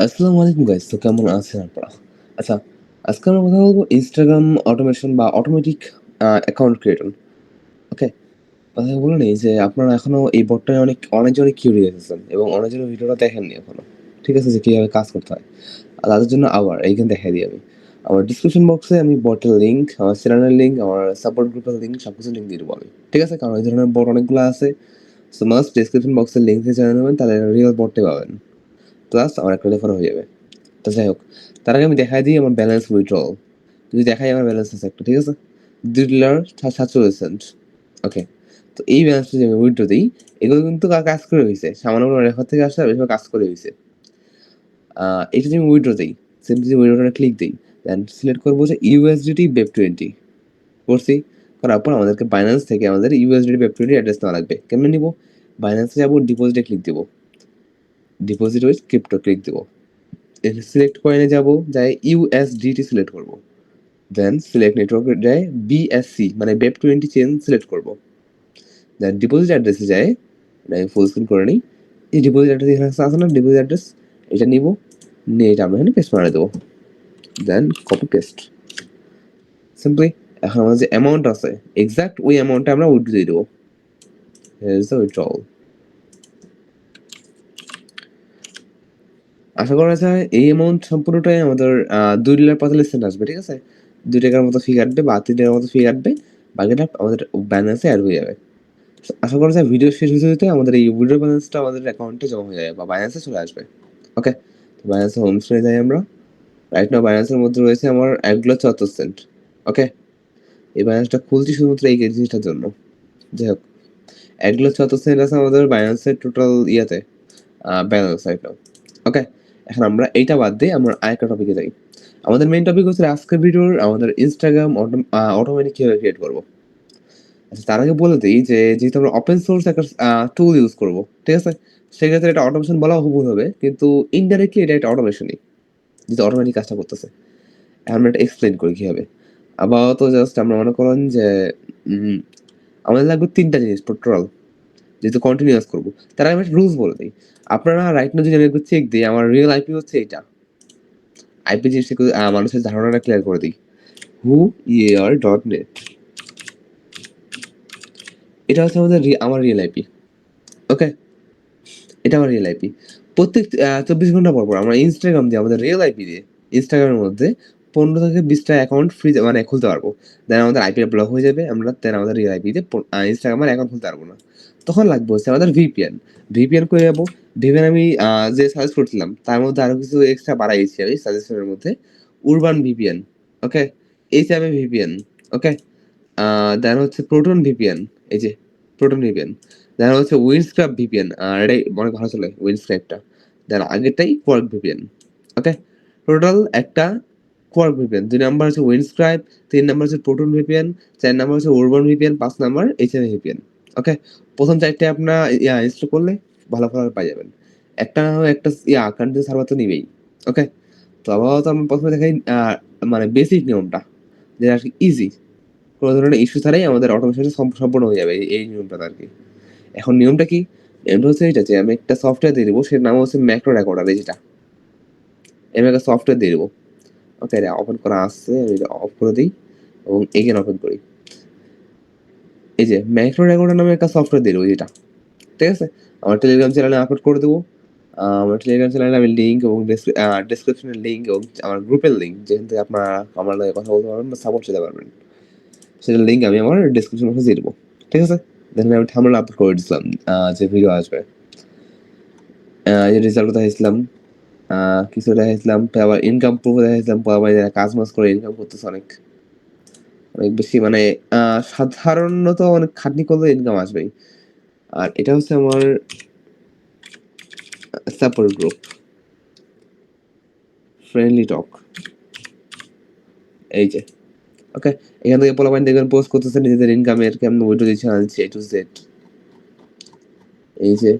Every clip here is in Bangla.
আসসালামু আলাইকুম গাইস। তো কেমন আছেন আপনারা? আচ্ছা, আজকে আমরা কথা বলবো Instagram অটোমেশন বা অটোমেটিক অ্যাকাউন্ট ক্রিয়েটর। ওকে? কথা বলে নেই যে আপনারা এখনো এই বটটায় অনেকজনই কিউরিয়াস আছেন এবং অনেকজনের ভিডিওটা দেখেননি এখনো। ঠিক আছে? যে কিভাবে কাজ করতে হয়। আর তাদের জন্য আবার এইখানে দেখাই দিই আমি। আমার ডিসক্রিপশন বক্সে আমি বটের লিংক, আমার চ্যানেলের লিংক, আমার সাপোর্ট গ্রুপের লিংক সবকিছু লিংক দিয়ে দেবো আমি। ঠিক আছে? কারণ এই ধরনের বট অনেকগুলো আছে। সো মাস্ট ডিসক্রিপশন বক্সের লিংক থেকে জয়েন হবেন, তাহলে রিয়েল বটটাই পাবেন। প্লাস আমার একটা রেফার হয়ে যাবে। তো যাই হোক, তার আগে আমি দেখাই দিই আমার ব্যালেন্স উইথড্রল। যদি দেখাই আমার ব্যালেন্স আছে একটা, ঠিক আছে? $2.47। ওকে, তো এই ব্যালেন্সটা যদি আমি উইথড্র দিই, এগুলো কিন্তু কাজ করে হয়েছে, সামান্য কোনো রেফার থেকে আসলে বেশিরভাগ কাজ করে হয়েছে। এটা যদি আমি উইথড্র দিই, সিম্পলি উইথড্রটা ক্লিক দিই, দেন সিলেক্ট করবো যে ইউএসডিটি BEP20 করছি। করার পর আমাদেরকে বাইন্যান্স থেকে আমাদের ইউএসডিটি BEP20 অ্যাড্রেস নেওয়া লাগবে। কেমনে নিব? বাইন্যান্সে যাবো, ডিপোজিটে ক্লিক দিব, ডিপোজিট উইথ ক্রিপ্টো ক্লিক দিব, সিলেক্ট কয়েনে যাব, যাই ইউএসডিটি সিলেক্ট করব, দেন সিলেক্ট নেটওয়ার্কে যায় বিএসসি মানে BEP20 চেন সিলেক্ট করব, দেন ডিপোজিট অ্যাড্রেসে যায়, আমি ফুল স্ক্রিন করে নিই। এই ডিপোজিট অ্যাড্রেস এখানে আছে না, ডিপোজিট অ্যাড্রেস, এটা নিব, নিয়ে এটা আমরা এখানে পেস্ট করে দেবো, দেন কপি পেস্ট সিম্পলি। এখন আমাদের যে অ্যামাউন্ট আছে এক্সাক্ট ওই অ্যামাউন্টটা আমরা উইথড্র দিয়ে দেবো। Here is the withdrawal. আশা করা যায় এই অ্যামাউন্ট সম্পূর্ণটাই আমাদের $2.45 আসবে। ঠিক আছে, $2 মতো ফি কাটবে বা $3 মতো ফি কাটবে, বাকিটা আমাদের ব্যালেন্সে অ্যাড হয়ে যাবে। আশা করা যায় ভিডিও শেষ হতে হতে আমাদের এই উইথড্র ব্যালেন্সটা আমাদের অ্যাকাউন্টে জমা হয়ে যাবে বা বাইন্যান্সে চলে আসবে। ওকে, তো বাইন্যান্সের হোম স্ক্রিনে যাই আমরা। রাইট নাও বাইন্যান্সের মধ্যে রয়েছে আমার $1.74। ওকে, এই বাইন্যান্সটা খুলছি শুধুমাত্র এই জিনিসটার জন্য। যাই হোক, $1.74 আছে আমাদের বাইন্যান্সের টোটাল ইয়াতে ব্যালেন্স রাইট নাও। ওকে, এখন আমরা এইটা বাদ দিয়ে আমরা আরেকটা টপিকে যাই। আমাদের মেইন টপিক হচ্ছে আজকের ভিডিওর আমাদের ইনস্টাগ্রাম অটোমেটিক কিভাবে ক্রিয়েট করবো। আচ্ছা, তার আগে বলে দিই যে যেহেতু আমরা ওপেন সোর্স একটা টুল ইউজ করবো, ঠিক আছে, সেক্ষেত্রে এটা অটোমেশন বলা ভুল হবে, কিন্তু ইনডাইরেক্টলি এটা একটা অটোমেশনই, যেহেতু অটোমেটিক কাজটা করতেছে। এখন আমরা এটা এক্সপ্লেন করি কিভাবে। আপাতত জাস্ট আমরা মনে করেন যে উম, আমাদের লাগবে 3টা জিনিস টোটাল, যেহেতু কন্টিনিউয়াস করবো। তার আগে আমি একটা রুলস বলে দিই। আপনারা রাইট নাও যদি আমি একটু চেক দিই, আমার রিয়েল আইপি হচ্ছে এটা। আইপি জিনিসটা মানুষের ধারণাটা ক্লিয়ার করে দিই। whoear.net, এটা হচ্ছে আমার রিয়েল আইপি। ওকে, এটা আমার রিয়েল আইপি। প্রত্যেক 24 ঘন্টা পর পর আমরা ইনস্টাগ্রাম দিয়ে আমাদের রিয়েল আইপি দিয়ে ইনস্টাগ্রামের মধ্যে 15 থেকে 20টা অ্যাকাউন্ট ফ্রি মানে খুলতে পারবো। দেন আমাদের আইপিটা ব্লক হয়ে যাবে, আমরা দেন আমাদের রিয়েল আইপি দিয়ে ইনস্টাগ্রামের অ্যাকাউন্ট খুলতে পারবো না। তখন লাগবে হচ্ছে আমাদের ভিপিএন। ভিপিএন করে যাবো। ভিপিএন আমি যে সাজেস্ট করছিলাম তার মধ্যে আরো কিছু এক্সট্রা বাড়াইছি আমি সাজেশনের মধ্যে। উরবান ভিপিএন, ওকে, এইচএমএ ভিপিএন, ওকে, দেন হচ্ছে প্রোটন ভিপিএন, এই যে প্রোটন ভিপিএন, দেন হচ্ছে উইন্ডস্ক্রাইব ভিপিএন, আর এটাই অনেক ভালো চলে উইন্ডস্ক্রাইবটা। দেন আগেরটাই কোয়ার্ক ভিপিএন। ওকে, টোটাল একটা কোয়ার্ক ভিপিএন, 2 নাম্বার হচ্ছে উইন্ডস্ক্রাইব, 3 নাম্বার হচ্ছে প্রোটন ভিপিএন, 4 নাম্বার হচ্ছে উরবান ভিপিএন, 5 নাম্বার এইচএমএ ভিপিএন। ওকে, প্রথম 4টে আপনার ইনস্টল করলে ভালো ফলাফল পাই যাবেন। একটা না হয় একটা কান্ট্রি সার্ভার তো নিবেই। ওকে, তো আপাতত আমরা প্রথমে দেখাই মানে বেসিক নিয়মটা, যেটা আর কি ইজি, কোনো ধরনের ইস্যু ছাড়াই আমাদের অটোমেশন সম্পূর্ণ হয়ে যাবে এই নিয়মটা আর কি। এখন নিয়মটা কি? নিয়মটা হচ্ছে এটা যে আমি একটা সফটওয়্যার দিয়ে দেবো, সেটার নাম হচ্ছে ম্যাক্রো রেকর্ডার। এই যেটা আমি একটা সফটওয়্যার দিয়ে দেবো। ওকে, এটা ওপেন করা আসছে, আমি এটা অফ করে দিই এবং এগেন ওপেন করি। এই যে ম্যাক্রো রেকর্ডার নামে একটা সফটওয়্যার দিয়ে দেবো যেটা, ঠিক আছে, আমার টেলিগ্রাম চ্যানেলে আপলোড করে দেবো। আমার টেলিগ্রাম চ্যানেলে আমি লিঙ্ক এবং ডেসক্রিপশনের লিঙ্ক এবং আমার গ্রুপের লিঙ্ক, যেখান থেকে আপনারা আমার লাগে কথা বলতে পারবেন বা সাপোর্ট দিতে পারবেন, সেটার লিঙ্ক আমি আমার ডেসক্রিপশন বক্সে দিয়ে দেবো। ঠিক আছে, দেন আমি থাম্বনেল আপলোড করে দিয়েছিলাম যে ভিডিও আসবে। এই রেজাল্ট দেখাইছিলাম, কিছু দেখাইছিলাম, আবার ইনকাম প্রুফ দেখাইছিলাম, আবার যারা কাজ মাজ করে ইনকাম করতেছে অনেক অনেক বেশি, মানে সাধারণত অনেক খাটনি করলে ইনকাম আসবেই। আর এটা হচ্ছে আমার সাপোর্ট গ্রুপ, ফ্রেন্ডলি টক, এই যে। ওকে, এখান থেকে পোলাপাইন দেখবেন পোস্ট করতেছে নিজেদের ইনকামের কেমন উইড্রো দিচ্ছে আনছে A to Z, এই যে।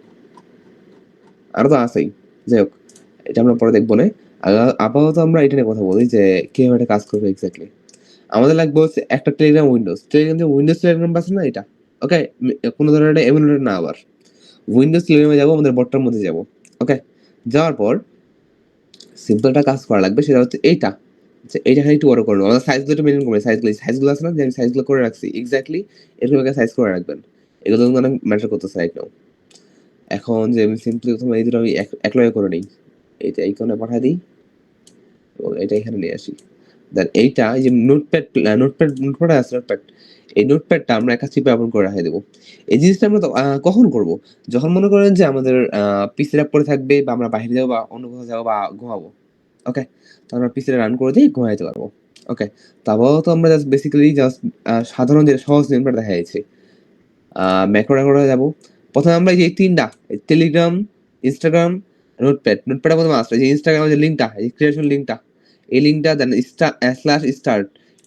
আরো তো আছেই, যাই হোক, এটা আমরা পরে দেখবো না। আপাতত আমরা এটা নিয়ে কথা বলি যে কিভাবে এটা কাজ করবে এক্স্যাক্টলি। আমাদের লাগবে হচ্ছে একটা টেলিগ্রাম যে উইন্ডোজ টেলিগ্রাম আছে না এটা। ওকে, কোনো ধরনের এমুলেটর না, আবার উইন্ডোজ টেলিগ্রামে যাবো, আমাদের বটটার মধ্যে যাবো। ওকে, যাওয়ার পর সিম্পলটা কাজ করা লাগবে, সেটা হচ্ছে এইটা। আচ্ছা এইটা খালি একটু বড় করে নেবো। আমাদের সাইজগুলো একটু মেনটেন করবে। সাইজগুলো আছে না যে আমি সাইজগুলো করে রাখছি এক্স্যাক্টলি এরকম একটা সাইজ করে রাখবেন। এগুলো কিন্তু অনেক ম্যাটার করতেছে রাইট নাও। এখন যে আমি সিম্পলি প্রথমে এই দুটো আমি এক লগে করে নিই। এইটা এইখানে পাঠিয়ে দিই এবং এটা এখানে নিয়ে আসি। দেন এইটা এই যে নোটপ্যাড আছে নোটপ্যাড। এই নোটপ্যাডটা আমরা একটা চিপে ওপেন করে রেখে দেবো। এই জিনিসটা আমরা কখন করব? যখন মনে করেন যে আমাদের পিসিটা পড়ে থাকবে বা আমরা বাইরে যাবো বা অন্য কোথাও যাবো বা ঘুমাবো। ওকে? তো আমরা পিসিটা রান করে দিয়ে ঘুমাইতে পারবো। ওকে? তারপরেও তো আমরা জাস্ট বেসিক্যালি সাধারণ যে সহজ নিয়মটা দেখা যাচ্ছে। ম্যাক্রো যাবো। ১ম এ আমরা এই যে ৩ টা টেলিগ্রাম, ইনস্টাগ্রাম, নোটপ্যাডের মধ্যে মাস্ট এই যে ইনস্টাগ্রামের যে লিঙ্কটা, এই ক্রিয়েশন লিঙ্কটা, এই লিঙ্কটা দেন স্ল্যাশ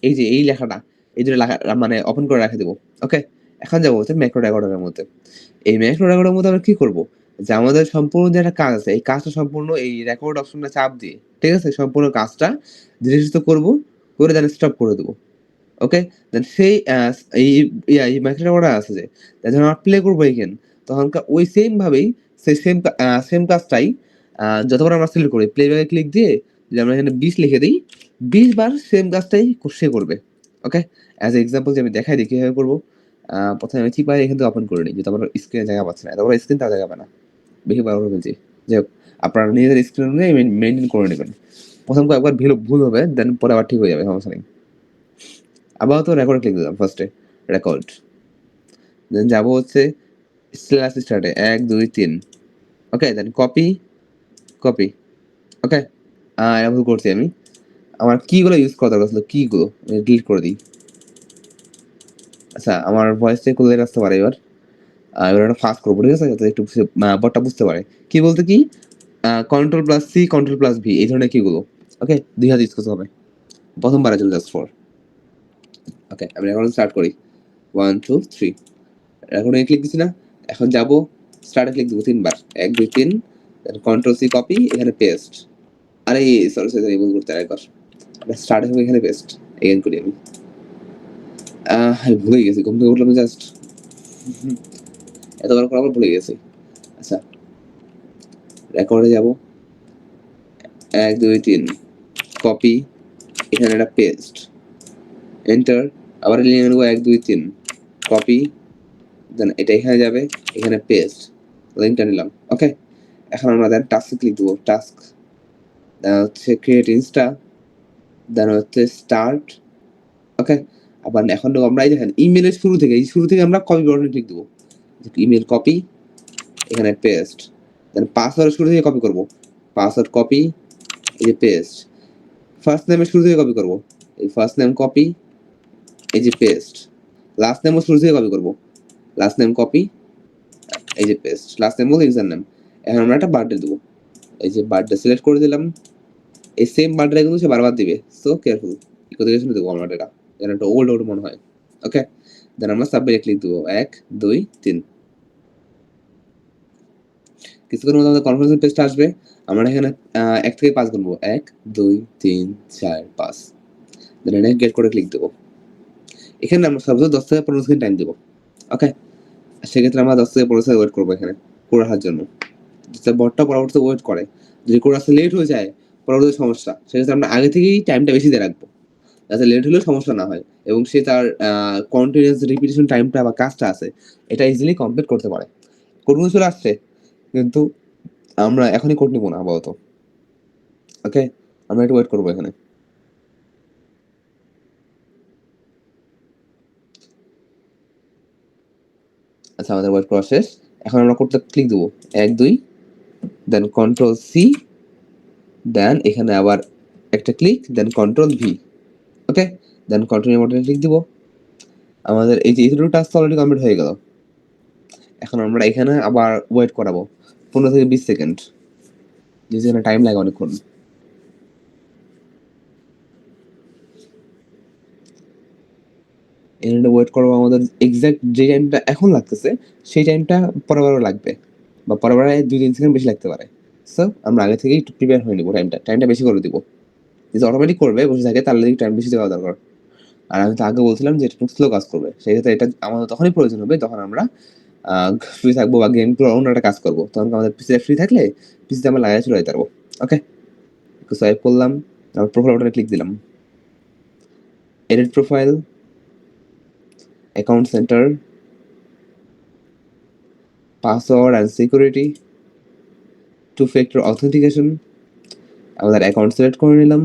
এই যে এই লেখাটা, এই দুটো লেখা মানে ওপেন করে রেখে দেবো। ওকে? এখন যাবো হচ্ছে ম্যাক্রো রেকর্ডারের মধ্যে। এই ম্যাক্রো রেকর্ডারের মধ্যে আমরা কি করব? যে আমাদের সম্পূর্ণ যে একটা কাজ আছে, এই কাজটা সম্পূর্ণ এই রেকর্ড অপশনটা চাপ দিয়ে, ঠিক আছে? সম্পূর্ণ কাজটা ধীরে সুস্থে করব, করে দেন স্টপ করে দেবো। ওকে? দেন সেই এই এই মাইক্রোফোনটা আছে যে যখন আমরা প্লে করবো এগেইন তখনকার ওই সেম ভাবেই সেই সেম কাজটাই যতবার আমরা সিলেক্ট করি প্লে ব্যাকে ক্লিক দিয়ে যদি আমরা এখানে 20 লিখে দিই 20 বার সেম কাজটাই সে করবে। ওকে? অ্যাজ এক্সাম্পল যে আমি দেখাই দিই কিভাবে করবো। প্রথমে আমি চিপাই এখান থেকে ওপেন করে নিই যেহেতু আমার স্ক্রিনে জায়গা পাচ্ছে না। তারপরে স্ক্রিন তার জায়গা পায় না। বেশি বড় করে ফেলছি। যাই হোক আপনারা নিজেদের স্ক্রিন অনুযায়ী মেইনটেইন করে নেবেন। প্রথম কয়েকবার ভুল হবে দেন পরে আবার ঠিক হয়ে যাবে সমস্যা নেই। আপাতত রেকর্ড ক্লিক দিলাম ফার্স্টে রেকর্ড দেন যাবো হচ্ছে স্ল্যাশ স্টার্টে 1 2 3 ওকে দেন কপি ওকে এটা ভুল করছি আমি আমার কিগুলো ইউজ করা দরকার ছিল কিগুলো ডিলিট করে দিই। আচ্ছা আমার ভয়েসটা ক্লিয়ার আসতে পারে এবার এবার একটা ফাস্ট করবো ঠিক আছে যাতে একটু বটটা বুঝতে পারে কি বলতে কি control plus C control plus V এই ধরনের কিগুলো ওকে 2 হাত ইউজ করতে হবে প্রথমবারের জন্য জাস্ট ফর ওকে আমি এখন স্টার্ট করি 1 2 3 এখন ক্লিক দিচ্ছি না এখন যাবো স্টার্টে ক্লিক দেবো 3 বার 1 2 3 কন্ট্রোল সি কপি এখানে পেস্ট আরে সরি ভুল করতে একবার স্টার্টে হবে এখানে পেস্ট এগেন করি আমি ভুলে গেছি ঘুম থেকে উঠলাম জাস্ট এতবার করে আবার ভুলে গেছি। আচ্ছা রেকর্ডে যাব 1 2 3 কপি এখানে একটা পেস্ট এন্টার আবার লিখে নেবো 1 2 3 কপি দেন এটা এখানে যাবে এখানে পেস্ট লিঙ্কটা নিলাম ওকে এখন আমরা দেন টাস্কে ক্লিক দেবো টাস্ক দেন হচ্ছে ক্রিয়েট ইনস্টা দেন হচ্ছে স্টার্ট ওকে আবার এখন আমরা এই দেখেন ইমেলের শুরু থেকে আমরা কপি বাটনে ক্লিক দেবো ইমেল কপি এখানে পেস্ট দেন পাসওয়ার্ড শুরু থেকে কপি করব পাসওয়ার্ড কপি এই যে পেস্ট ফার্স্ট নেমের শুরু থেকে কপি করব এই ফার্স্ট নেম কপি এই যে পেস্ট লাস্ট নেমও শুরু থেকে কপি করব লাস্ট নেম কপি এই যে পেস্ট লাস্ট নেম বলতে ইউজার নেম এখন আমরা একটা বার্থডে দেবো এই যে বার্থডে সিলেক্ট করে দিলাম এই সেম বার্থডে কিন্তু সে বারবার দিবে সো কেয়ারফুল ইকোদেশনে দেবো আমরা এটা যেন একটা ওল্ড মনে হয় ওকে দেন আমরা সাবমিটে ক্লিক দেবো 1 2 3 কিছুক্ষণের মধ্যে আমাদের কনফারেন্স পেজটা আসবে আমরা এখানে 1 থেকে 5 গুনবো 1 2 3 4 5 দেন এখানে গেট করে ক্লিক দেবো এখানে আমরা সর্বোচ্চ 10 থেকে 15 সেকেন্ড টাইম দেবো ওকে সেক্ষেত্রে আমরা 10 থেকে 15 সেকেন্ড ওয়েট করবো এখানে করে রাখার জন্য যাতে বটটা পরবর্তীতে ওয়েট করে যদি করে আসতে লেট হয়ে যায় পরবর্তী সমস্যা সেক্ষেত্রে আমরা আগে থেকেই টাইমটা বেশি দিয়ে রাখবো যাতে লেট হলেও সমস্যা না হয় এবং সে তার কন্টিনিউয়াস রিপিটেশন টাইমটা বা কাজটা আছে এটা ইজিলি কমপ্লিট করতে পারে কোড চলে আসছে কিন্তু আমরা এখনই কোড নিবো না আপাতত ওকে আমরা একটু ওয়েট করবো এখানে আচ্ছা আমাদের ওয়েট করা শেষ এখন আমরা কোডটা ক্লিক দেবো 1 2 দেন কন্ট্রোল সি দেন এখানে আবার একটা click then control V okay then continue বাটনে ক্লিক দিব আমাদের এই যে ইথিরো টাস্ক অলরেডি কমপ্লিট হয়ে গেল এখন আমরা এখানে আবার ওয়েট করাবো 15 থেকে 20 সেকেন্ড যেখানে টাইম লাগে অনেকক্ষণ এখানে ওয়েট করবো আমাদের এক্সাক্ট যে টাইমটা এখন লাগতেছে সেই টাইমটা পরেরবারও লাগবে বা পরেরবারে 2-3 সেকেন্ড বেশি লাগতে পারে সো আমরা আগে থেকেই একটু প্রিপেয়ার হয়ে নিবো টাইমটা বেশি করে দিব যদি অটোমেটিক করবে বসে থাকে তাহলে টাইম বেশি দেওয়া দরকার আর আমি তো আগে বলছিলাম যে এটা স্লো কাজ করবে সেক্ষেত্রে এটা আমাদের তখনই প্রয়োজন হবে যখন আমরা ফ্রি থাকবো বা গেম অন্য একটা কাজ করবো তখন আমাদের পিসিতে ফ্রি থাকলে পিসিতে আমরা লাগাই চলে যেতে পারবো ওকে সোয়াইপ করলাম, তারপর প্রোফাইল বাটনে ক্লিক দিলাম, edit profile, account center, password and security, two factor authentication, আমাদের অ্যাকাউন্ট সিলেক্ট করে নিলাম,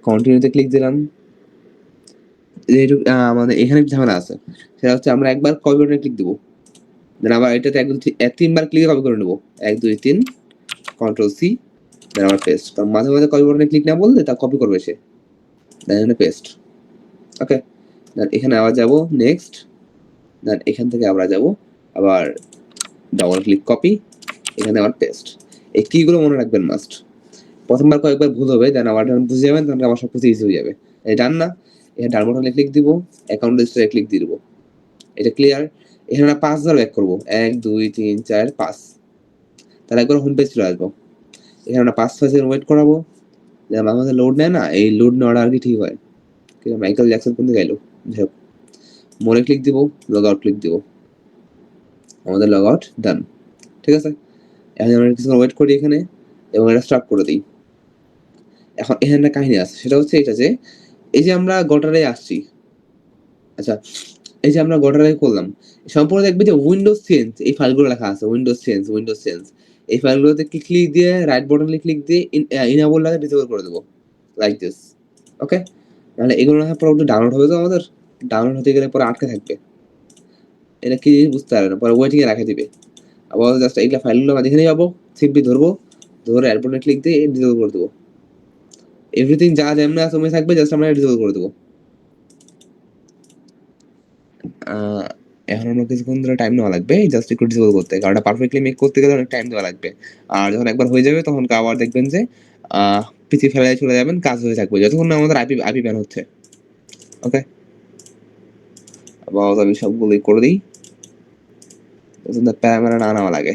কন্টিনিউতে ক্লিক দিলাম। যেহেতু আমাদের এখানে একটা ঝামেলা আছে, সেটা হচ্ছে আমরা একবার কপি বাটনে ক্লিক দেবো, দেন আবার এটাতে একদম 3বার ক্লিক কপি করে নেবো, 1 2 3 কন্ট্রোল সি, দেন আবার পেস্ট। কারণ মাঝে মাঝে কপি বাটনে ক্লিক না বললে তা কপি করবে সে, দেন এখানে পেস্ট। ওকে, দেন এখানে আবার যাব নেক্সট, দেন এখান থেকে আমরা যাব আবার ডাবল ক্লিক কপি, এখানে আবার পেস্ট। এই কিগুলো মনে রাখবেন মাস্ট। প্রথমবার কয়েকবার ভুল হবে, দেন আবার বুঝে যাবেন, তখন আবার সব কিছু ইজি হয়ে যাবে। এই ডান না, এখানে ডান বাটনে ক্লিক দিব, অ্যাকাউন্ট রেজিস্টারে ক্লিক দিয়ে দেবো, এটা ক্লিয়ার। এখানে আমরা 5বার ব্যাক করবো, 1 2 3 4 5, তাহলে একবার হোম পেজ চলে আসবো। এখানে আমরা 5 6 সেকেন্ড ওয়েট করাবো, আমাদের লোড নেয় না, এই লোড নেওয়াটা আর কি ঠিক হয়। মাইকেল জ্যাকসন কোন দিকে গেল, যাই হোক, মোরে ক্লিক দিব, লগ আউট ক্লিক দিব, আমাদের লগ আউট ডান। ঠিক আছে, এখন আমরা কিছুক্ষণ ওয়েট করি এখানে এবং এটা স্টপ করে দিই। এখন এখানে একটা কাহিনী আছে, সেটা হচ্ছে এটা যে এই যে আমরা গটারে আসছি, আচ্ছা এই যে আমরা গটারে করলাম, সম্পূর্ণ দেখবি যে উইন্ডোজ চেঞ্জ এই ফাইলগুলো লেখা আছে, উইন্ডোজ চেঞ্জ এই ফাইলগুলোতে ক্লিক দিয়ে রাইট বাটনে ক্লিক দিয়ে ইনেবল লাগে ডিসেবল করে দেবো, লাইক দিস। ওকে, তাহলে এগুলো না পরে ডাউনলোড হবে, তো আমাদের ডাউনলোড হতে গেলে পরে আটকে থাকবে, এটা কি বুঝতে পারবে না, পরে ওয়েটিং এ রাখে দিবে। আবার জাস্ট এইগুলা ফাইলগুলো আমরা দেখে নিয়ে যাবো, সিম্পলি ধরবো, ধরে রাইট বাটনে ক্লিক দিয়ে ডিসেবল করে দেবো, এভরিথিং যা যেমন আছে ওমনি থাকবে, জাস্ট আমরা ডিসেবল করে দেবো। এখন আমরা কিছুক্ষণ ধরে টাইম নেওয়া লাগবে জাস্ট একটু ডিসেবল করতে, কারণ এটা পারফেক্টলি মেক করতে গেলে অনেক টাইম দেওয়া লাগবে। আর যখন একবার হয়ে যাবে তখন আবার দেখবেন যে পিসি ফেলায় চলে যাবেন, কাজ হয়ে থাকবে যতক্ষণ না আমাদের আইপি আইপি ব্যান হচ্ছে। ওকে, আবার আমি সবগুলোই করে দিই, প্যারামেরা না নেওয়া লাগে।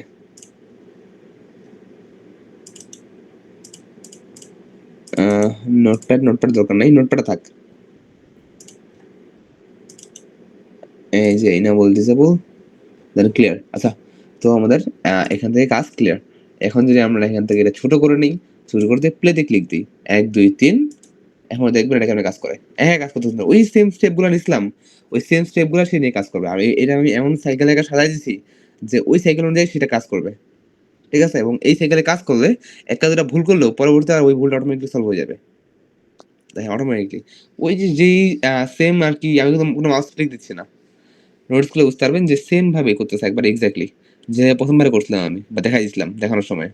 নোটপ্যাড দরকার নেই, নোটপ্যাড থাক। এই যে ইনেবল ডিসেবল, দেন ক্লিয়ার। আচ্ছা, তো আমাদের এখান থেকে কাজ ক্লিয়ার। এখন যদি আমরা এখান থেকে এটা ছোট করে নিই, ছোট করতে প্লেতে ক্লিক দিই, 1 2 3, এখন দেখবেন এটা কেমন কাজ করে। হ্যাঁ, কাজ করতে ওই সেম স্টেপ গুলো নিছিলাম, ওই সেম স্টেপ গুলো সে নিয়ে কাজ করবে। আর এটা আমি এমন সাইকেল একটা সাজাই দিছি যে ওই সাইকেল অনুযায়ী সেটা কাজ করবে। ঠিক আছে, এবং এই সাইকেলে কাজ করলে একটা দুটা ভুল করলেও পরবর্তীতে আর ওই ভুলটা অটোমেটিকলি সলভ হয়ে যাবে। দেখেন অটোমেটিকলি ওই যে যেই সেম আর কি, আমি কোনো মাউস ক্লিক দিচ্ছি না, নোটস গুলো বুঝতে পারবেন যে সেম ভাবে করতেছে একবার এক্স্যাক্টলি, যে প্রথমবার করছিলাম আমি বা দেখাই দিছিলাম দেখানোর সময়।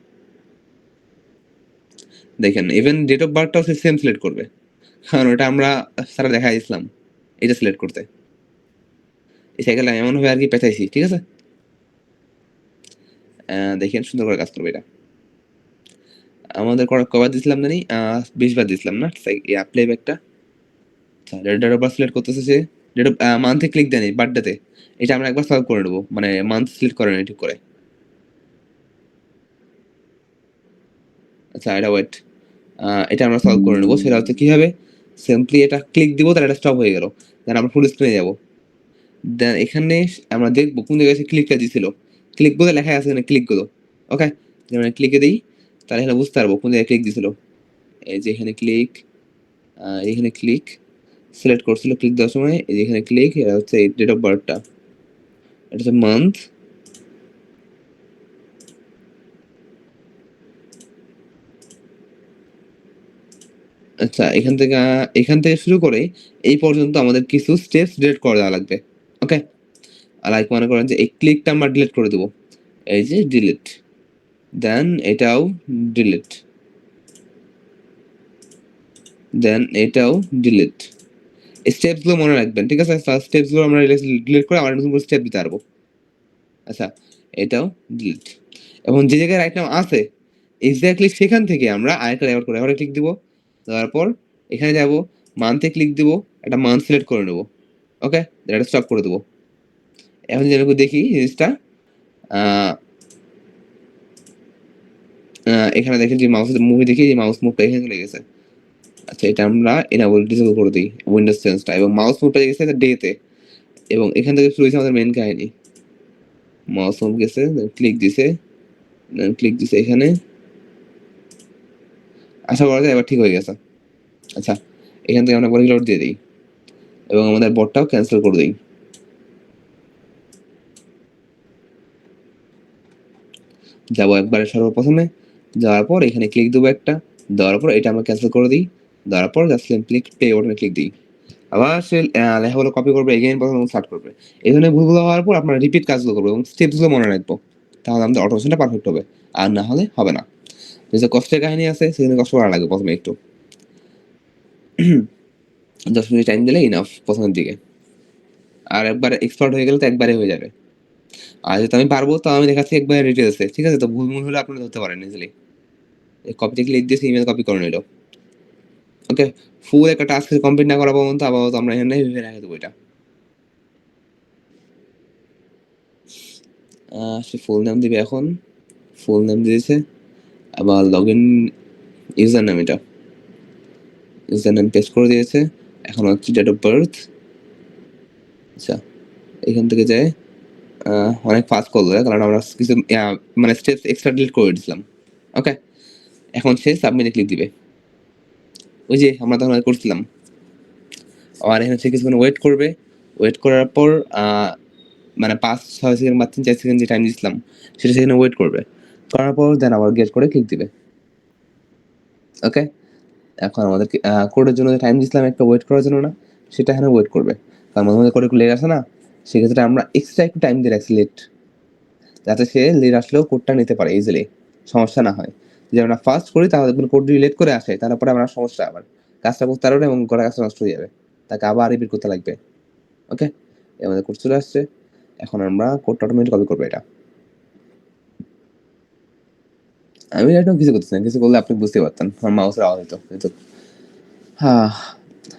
দেখেন ইভেন ডেট অফ বার্থটাও সে সেম সিলেক্ট করবে, কারণ ওটা আমরা সারা দেখাই দিছিলাম এটা সিলেক্ট করতে। এই সাইকেলটা এমন ভাবে আর কি পেঁচাইছি। ঠিক আছে, দেখেন সুন্দর করে কাজ করবে এটা। আমাদের কবার দিছিলাম জানি 20 বার দিছিলাম না প্লে ব্যাকটা। আচ্ছা, ডেট অফ বার্থ সিলেক্ট করতেছে সে, ডেট অফ মান্থে ক্লিক দেয়নি, বার্থডেতে। এটা আমরা একবার সলভ করে নেবো, মানে মান্থ সিলেক্ট করে নেই ঠিক করে। আচ্ছা, এটা ওয়েট, এটা আমরা সলভ করে নেবো। সেটা হচ্ছে কি হবে, সিম্পলি এটা ক্লিক দিব, তাহলে এটা স্টপ হয়ে গেল। দেন আমরা ফুল স্ক্রিনে যাবো, দেন এখানে আমরা দেখবো কোন জায়গায় সে ক্লিকটা দিছিল, ক্লিক বলে লেখা আছে এখানে ক্লিক গুলো। ওকে, যেমন ক্লিকে দিই, তাহলে এখানে বুঝতে পারবো কোন জায়গায় ক্লিক দিছিল। এই যে এখানে ক্লিক, এখানে ক্লিক সিলেক্ট করছিল ক্লিক দেওয়ার সময়, এই যে এখানে ক্লিক, এটা হচ্ছে ডেট অফ বার্থটা, এটা হচ্ছে মান্থ, আচ্ছা এখান থেকে শুরু করে এই পর্যন্ত আমাদের কিছু স্টেপস ডিলিট করে দেওয়া লাগবে। ওকে, লাইক মনে করেন যে এই ক্লিকটা আমরা ডিলিট করে দেবো, এই যে ডিলিট, দেন এটাও ডিলিট, দেন এটাও ডিলিট। স্টেপস গুলো মনে রাখবেন, ঠিক আছে, ফার্স্ট স্টেপস গুলো আমরা ডিলিট করে আমরা নতুন করে স্টেপ দিতে পারবো। আচ্ছা, এটাও ডিলিট, এবং যে জায়গায় রাইট নাও আছে এক্স্যাক্টলি সেখান থেকে আমরা আরেকটা লেআউট করে আবার ক্লিক দিব, তারপর এখানে যাব, মান্থে ক্লিক দিব, একটা মান্থ সিলেক্ট করে নেব। ওকে, এটা স্টপ করে দেবো। এখন যেরকম দেখি জিনিসটা, এখানে দেখেন যে মাউস মুভি দেখি, যে মাউস মুভটা এখানে চলে গেছে। আচ্ছা, এটা আমরা এনেবল ডিসেবল করে দিই উইন্ডোজ চেঞ্জটা, এবং মাউস মুভটা গেছে ডে তে, এবং এখান থেকে শুরু হয়েছে আমাদের মেন কাহিনী। মাউস মুভ গেছে, ক্লিক দিছে, ক্লিক দিছে এখানে, আশা করা যায় এবার ঠিক হয়ে গেছে। আচ্ছা, এখান থেকে আমরা রিলোড দিয়ে দিই এবং আমাদের বটটাও ক্যান্সেল করে দিই। যাবো একবারে সর্বপ্রথমে, যাওয়ার পর এখানে ক্লিক দেবো একটা, দেওয়ার পর এটা আমরা ক্যান্সেল করে দিই, দেওয়ার পর জাস্ট সিম্পলি পে বাটনে ক্লিক দিই। আবার সে লেখাগুলো কপি করবে, এগেইন প্রথম স্টার্ট করবে। এই ধরনের ভুলগুলো হওয়ার পর আপনারা রিপিট কাজগুলো করবো এবং স্টেপসগুলো মনে রাখবো, তাহলে আমাদের অটোমেশনটা পারফেক্ট হবে, আর না হলে হবে না। যে কষ্টের কাহিনী আছে সেখানে কষ্ট করা লাগবে প্রথমে একটু। 10 মিনিট টাইম দিলে ইনাফ প্রথমের দিকে, আর একবার এক্সপার্ট হয়ে গেলে তো একবারে হয়ে যাবে। আর যেহেতু আমি পারবো তো আমি দেখাচ্ছি একবারে ডিটেলসে, ঠিক আছে? তো ভুল ভুল হলে আপনারা ধরতে পারেন ইজিলি। কপিতে ক্লিক দিয়েছি, ইমেল কপি করে নিল। ওকে, ফুল একটা টাস্ক কমপ্লিট না করা পর্যন্ত আপাতত আমরা এখানে রেখে দেবো এটা। সে ফুল নাম দিবে এখন, ফুল নাম দিয়েছে, আবার লগ ইন ইউজার নাম, এটা ইউজার নাম পেস্ট করে দিয়েছে। এখন হচ্ছে ডেট অফ বার্থ। আচ্ছা, এখান থেকে যায় অনেক ফাস্ট করলো কারণ আমরা কিছু মানে স্টেপস এক্সট্রা ডিলিট করে দিয়েছিলাম। ওকে, এখন সে সাবমিটে ক্লিক দিবে, ওই যে আমরা তখন করছিলাম। আর এখানে সে কিছুক্ষণ ওয়েট করবে, ওয়েট করার পর মানে 5-6 সেকেন্ড বা 3-4 সেকেন্ড যে টাইম দিয়েছিলাম সেটা সেখানে ওয়েট করবে, করার পর দেন আবার গেট করে ক্লিক দিবে। ওকে, এখন আমাদেরকে কোডের জন্য যে টাইম দিয়েছিলাম একটা ওয়েট করার জন্য না, সেটা এখানে ওয়েট করবে, কারণ মাঝে মাঝে কোডে একটু লেট আসে না, সেক্ষেত্রে আমরা এক্সট্রা একটু টাইম দিয়ে রাখছি লেট, যাতে সে লেট আসলেও কোডটা নিতে পারে ইজিলি, সমস্যা না হয়। যদি আমরা ফার্স্ট করি তাহলে দেখবেন কোড যদি লেট করে আসে তারপরে আমরা সমস্যা, আবার কাজটা করতে পারবে এবং গোটা কাজটা নষ্ট হয়ে যাবে, তাকে আবার রিপিট করতে লাগবে। ওকে, আমাদের কোড চলে আসছে, এখন আমরা কোডটা অটোমেটিক কপি করবো এটা। আমি এটা কিছু করতেছি না, কিছু করলে আপনি বুঝতে পারতেন, আমার মাউসের আওয়াজ হতো কিন্তু হ্যাঁ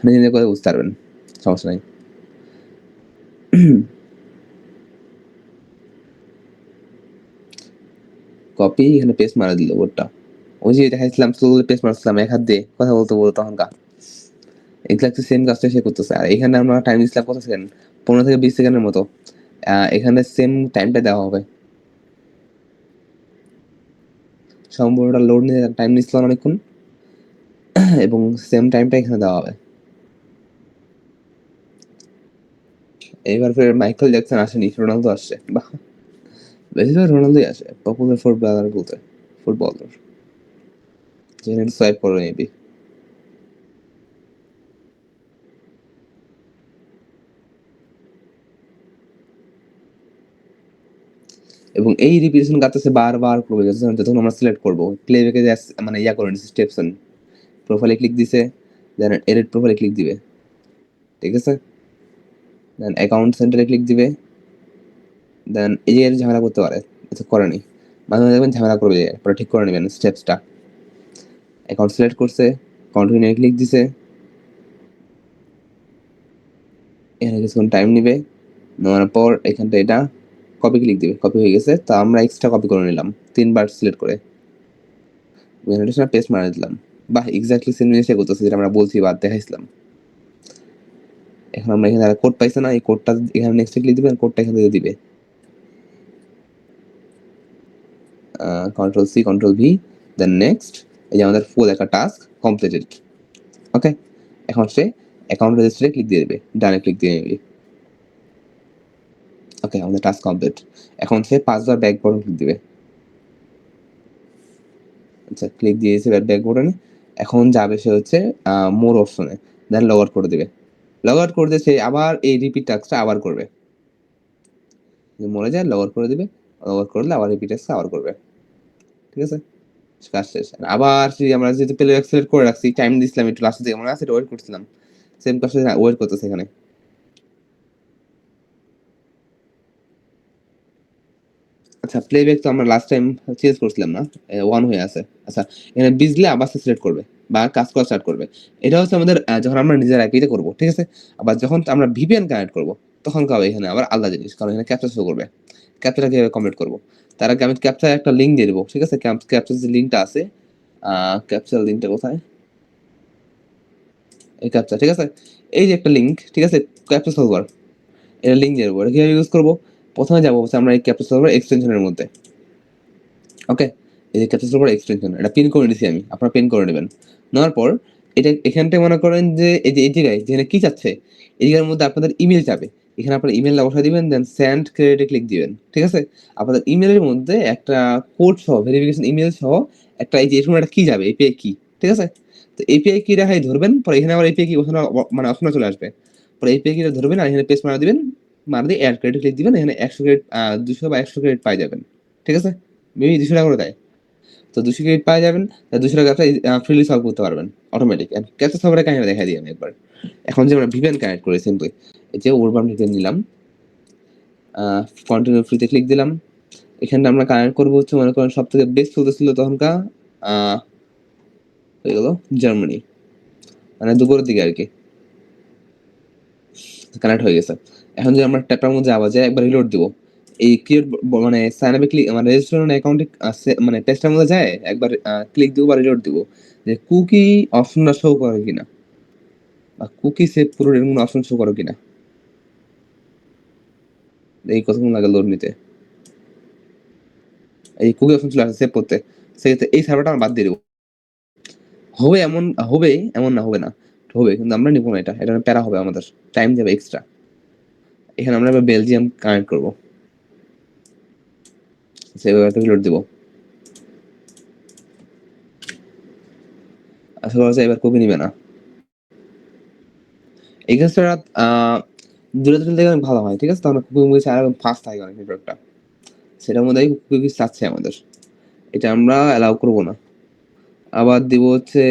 নিজে নিজে করে বুঝতে পারবেন, সমস্যা নাই। কপি এখানে পেস্ট মারা দিল কোডটা, ওই যে দেখাইছিলাম স্লোলি পেস্ট মারছিলাম এক হাত দিয়ে কথা বলতে বলতে তখনকার এক্সাক্টলি সেম কাজটা সে করতেছে। আর এখানে আমরা টাইম দিচ্ছিলাম কত সেকেন্ড, 15 থেকে 20 সেকেন্ডের মতো। এখানে সেম টাইমটা দেওয়া হবে, সম্পূর্ণটা লোড নিয়ে টাইম নিচ্ছিল অনেকক্ষণ, এবং সেম টাইমটা এখানে দেওয়া হবে। এবার ফের মাইকেল জ্যাকসন আসেনি, রোনালদো আসছে, বাহ, বেশিরভাগ রোনালদোই আসে পপুলার ফুটবলার বলতে, ফুটবলার যেখানে সোয়াইপ করো মেবি। এবং এই রিপিটেশন কাজটা বারবার করবে যতক্ষণ আমরা সিলেক্ট করবো, প্লেব্যাকে মানে ইয়া করে নিচ্ছে স্টেপসন, প্রোফাইলে ক্লিক দিছে, দেন এডিট প্রোফাইলে ক্লিক দিবে, ঠিক আছে, দেন অ্যাকাউন্ট সেন্টারে ক্লিক দিবে, দেন এই যে ঝামেলা করতে পারে, এটা করেনি, মাঝে মাঝে দেখবেন ঝামেলা করবে, পরে ঠিক করে নেবেন স্টেপসটা। অ্যাকাউন্ট সিলেক্ট করছে, কন্টিনিউ ক্লিক দিছে, এখানে কিছুক্ষণ টাইম নিবে, নেওয়ার পর এখানটা এটা কপি ক্লিক দিবে, কপি হয়ে গেছে, তো আমরা এক্সট্রা কপি করে নিলাম 3বার সিলেক্ট করে, পেস্ট মারা দিলাম। বাহ, এক্স্যাক্টলি সেম জিনিসটা করতেছে যেটা আমরা বলছি বা দেখাইছিলাম। এখন আমরা এখানে কোড পাইছে না, এই কোডটা এখানে নেক্সট ক্লিক দিবেন, কোডটা এখানে দিয়ে দিবে, control C control V, then next. এই যে আমাদের ফুল একটা টাস্ক কমপ্লিটেড। ওকে, এখন সে অ্যাকাউন্ট রেজিস্টারে ক্লিক দিয়ে দেবে, ডানে ক্লিক দিয়ে নেবে। ওকে, আমাদের টাস্ক কমপ্লিট। এখন সে 5বার ব্যাক বাটন ক্লিক দিবে। আচ্ছা, ক্লিক দিয়েছে ব্যাক বাটনে, এখন যাবে সে হচ্ছে মোর অপশনে, দেন লগ আউট করে দিবে। লগ আউট করে দিয়ে সে আবার এই রিপিট টাস্কটা আবার করবে, মরে যায় লগ আউট করে দিবে, লগ আউট করলে আবার রিপিট টাস্কটা আবার করবে, ঠিক আছে, কাজ শেষ। আবার সেই আমরা যেহেতু প্লে ব্যাক সিলেক্ট করে রাখছি, টাইম দিছিলাম একটু লাস্টের দিকে, মনে আছে ওয়েট করছিলাম, সেম কাজটা ওয়েট করতেছে এখানে। আচ্ছা, প্লেব্যাক তো আমরা লাস্ট টাইম চেঞ্জ করছিলাম না, 1 হয়ে আছে। আচ্ছা, এখানে বিজলি আবার সিলেক্ট করবে বা কাজ করা স্টার্ট করবে। এটা হচ্ছে আমাদের যখন আমরা নিজের আইপিতে করব, ঠিক আছে। আবার যখন আমরা ভিপিএন কানেক্ট করব তখন হবে এখানে আবার আলাদা জিনিস, কারণ এখানে ক্যাপচা শো করবে। ক্যাপচাটা কিভাবে কমপ্লিট করব, তার আগে আমি ক্যাপচার একটা লিঙ্ক দিয়ে দেবো, ঠিক আছে। ক্যাপচার যে লিঙ্কটা আছে, ক্যাপচার লিঙ্কটা কোথায়, এই ক্যাপচা, ঠিক আছে, এই যে একটা লিঙ্ক, ঠিক আছে, ক্যাপচা সলভার, এটা লিঙ্ক দিয়ে দেবো। এটা কিভাবে ইউজ করবো, প্রথমে যাবো হচ্ছে আমরা এই ক্যাপচা সলভার এক্সটেনশনের মধ্যে। ওকে, এই যে ক্যাপচার সলভার এক্সটেনশন এটা পিন করে নিছি আমি, আপনারা পিন করে নেবেন। নেওয়ার পর এটা এখানটায় মনে করেন যে এই যে এই জায়গায় যেখানে কি চাচ্ছে এই জায়গার মধ্যে আপনাদের ইমেল যাবে, এখানে আপনার ইমেলটা বসায় দিবেন, দেন সেন্ড ক্রেডিটে ক্লিক দিবেন, ঠিক আছে? আপনাদের ইমেলের মধ্যে একটা কোড সহ ভেরিফিকেশন ইমেল সহ একটা এই যে এরকম একটা কি যাবে এপিআই কি, ঠিক আছে? তো এপিআই কি রাখাই ধরবেন, পরে এখানে আবার এপিআই কি মানে অপশন চলে আসবে, পরে এপিআই কিটা ধরবেন আর এখানে পেস্ট মারা দিবেন, মারা দিয়ে অ্যাড ক্রেডিট ক্লিক দিবেন, এখানে 100 ক্রেডিট 200 বা 100 ক্রেডিট পাই যাবেন, ঠিক আছে? মেবি 200 টাকা করে দেয়। তো 200 ক্রেডিট পাওয়া যাবেন, 200 টাকা আপনি ফ্রিলি সলভ করতে পারবেন অটোমেটিক। ক্যাপচা সলভারের কাহিনী দেখাই দিই আমি একবার। এখন যে আমরা ভিপিএন কানেক্ট করি সিম্পলি, এই যে ওরবান ভিপিএন নিলাম, কন্টিনিউ ফ্রিতে ক্লিক দিলাম। এখানটা আমরা কানেক্ট করবো হচ্ছে মনে করেন সব থেকে বেস্ট চলতেছিল তখনকার হয়ে গেল জার্মানি, মানে দুপুরের দিকে আর কি কানেক্ট হয়ে গেছে। এখন যে আমরা ট্যাপটার মধ্যে আবার যাই একবার রিলোড দিব, এই ক্রিয়েট মানে সাইন আপে ক্লিক মানে রেজিস্ট্রেশন অ্যাকাউন্টে মানে পেজটার মধ্যে যায় একবার ক্লিক দিব বা রিলোড দিব যে কুকি অপশনটা শো করে কিনা বা কুকি সেভ পুরো এর কোনো অপশন শো করে কিনা, এই কতক্ষণ লাগে লোড নিতে। এই কুকি অপশন চলে আসে সেভ করতে, সেক্ষেত্রে এই সার্ভারটা আমরা বাদ দিয়ে দেবো। হবে এমন হবে, এমন না হবে না, হবে, কিন্তু আমরা নিবো না, এটা প্যারা হবে, আমাদের টাইম যাবে এক্সট্রা। এখানে আমরা এবার বেলজিয়াম কানেক্ট করবো, সেভাবে একটা রিলোড দিব। আশা করা যায় এবার কুকি নিবে না। এই কাজটা দূরে দূরে থেকে অনেক ভালো হয়, ঠিক আছে? তখন কুকি মুভি আর ফাস্ট থাকে অনেক নেটওয়ার্কটা, সেটার মধ্যে কুকি চাচ্ছে আমাদের, এটা আমরা অ্যালাউ করবো না। আবার দিব হচ্ছে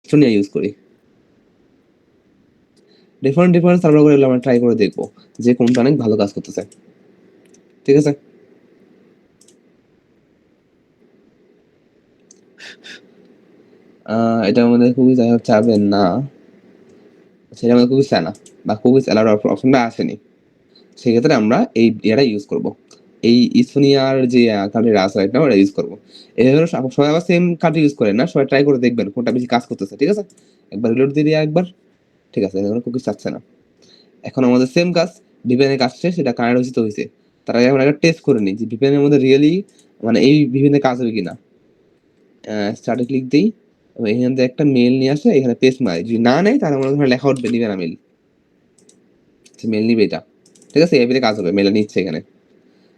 সোনিয়া ইউজ করি, ডিফারেন্ট ডিফারেন্ট সার্ভারগুলো আমরা ট্রাই করে দেখবো যে কোনটা অনেক ভালো কাজ করতেছে, ঠিক আছে? এটা আমাদের কুকি চাবেন না, সেটা আমাদের কুকি চায় না বা কুকি অ্যালাউড অপশনটা আসেনি, সেক্ষেত্রে আমরা এই এটা ইউজ করব, এই ইসোনিয়ার যে কার্ডের আছে রাইট নাও এটা ইউজ করবো। এভাবে সবাই আবার সেম কার্ড ইউজ করেন না, সবাই ট্রাই করে দেখবেন কোনটা বেশি কাজ করতেছে, ঠিক আছে? একবার রিলোড দিয়ে দিয়ে একবার, ঠিক আছে? এখন কুকি চাচ্ছে না। এখন আমাদের সেম কাজ ভিপিএন এর কাজ শেষ, সেটা কানেক্ট হয়েছে তো হয়েছে, তার আগে আমরা একটা টেস্ট করে নিই যে ভিপিএন এর মধ্যে রিয়েলি মানে এই ভিপিএন এর কাজ হবে কিনা। স্টার্টে ক্লিক দিই এবং এখান থেকে একটা মেল নিয়ে আসে, এখানে পেস্ট মারি, যদি না নেয় তাহলে আমরা লেখা উঠবে নিবে না মেল, মেল নিবে এটা, ঠিক আছে? এভিতে কাজ হবে, মেল নিচ্ছে এখানে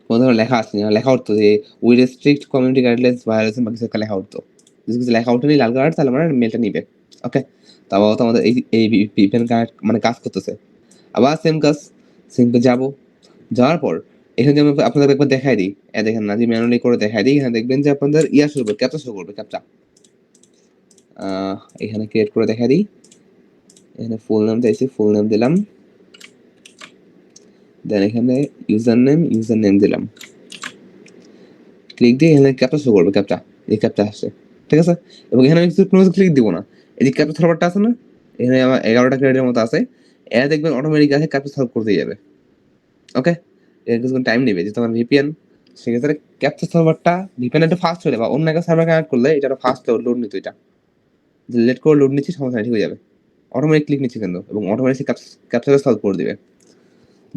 কোনো ধরনের লেখা আসছে না, লেখা উঠতো যে we restrict community guidelines violation বা কিছু একটা লেখা উঠতো, কিছু লেখা উঠেনি লাল কালার, তাহলে আমরা মেলটা নিবে। ওকে, তাও তো আমাদের এই ভিপিএন মানে কাজ করতেছে। আবার সেম কাজ, সিম্পল যাবো, যাওয়ার পর এখানে যে আপনাদের একবার দেখাই দিই, দেখেন না যে ম্যানুয়ালি করে দেখাই দিই, এখানে দেখবেন যে আপনাদের ইয়া শুরু করবে, ক্যাপচা শুরু করবে, ক্যাপচা এখানে ক্রিয়েট করে দেখাই দিই। এখানে ফুল নাম চাইছি, ফুল নাম দিলাম, দেন এখানে ইউজার নেম দিলাম, ক্লিক দিয়ে এখানে ক্যাপচা শো করবে, ক্যাপচা এই ক্যাপচা আসছে, ঠিক আছে? এবং এখানে আমি কোনো ক্লিক দিব না, এই যে ক্যাপচা সার্ভারটা আছে না, এখানে আমার 11টা ক্রেডিটের মতো আছে, এরা দেখবেন অটোমেটিক আছে ক্যাপচা সলভ করতে যাবে। ওকে, এর কিছু টাইম নেবে যে তোমার ভিপিএন, সেক্ষেত্রে ক্যাপচা সার্ভারটা ভিপিএন একটু ফাস্ট হলে বা অন্য একটা সার্ভার কানেক্ট করলে এটা ফাস্ট লোড নিত, এটা লেট করে লোড নিচ্ছি সমস্যা ঠিক হয়ে যাবে, অটোমেটিক ক্লিক নিচ্ছে কিন্তু, এবং অটোমেটিক ক্যাপচাটা সলভ করে দিবে,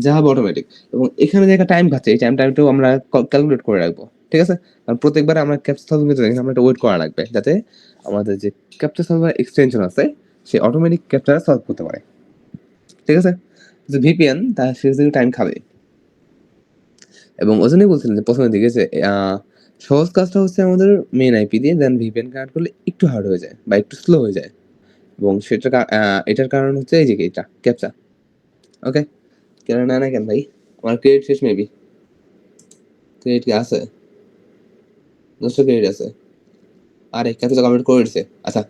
যা হবে অটোমেটিক। এবং এখানে যে একটা টাইম খাচ্ছে, এই টাইমটাও আমরা ক্যালকুলেট করে রাখবো, ঠিক আছে? কারণ প্রত্যেকবার আমরা ক্যাপচা সলভ করতে আমরা একটা ওয়েট করা লাগবে, যাতে আমাদের যে ক্যাপচা সলভার এক্সটেনশন আছে সে অটোমেটিক ক্যাপচাটা সলভ করতে পারে, ঠিক আছে? যে ভিপিএন তার সে টাইম খাবে। এবং ওজনই বলছিলেন যে প্রথমের দিকে যে সহজ কাজটা হচ্ছে আমাদের মেন আইপি দিয়ে, দেন ভিপিএন কানেক্ট করলে একটু হার্ড হয়ে যায় বা একটু স্লো হয়ে যায়, এবং সেটা এটার কারণ হচ্ছে এই যে এটা ক্যাপচা। ওকে, কেন না না কেন ভাই, আমার ক্রেডিট শেষ মেবি, ক্রেডিট কি আছে? 200 ক্রেডিট আছে, আরে ক্যাপচা কমেন্ট করে দিচ্ছে, আচ্ছা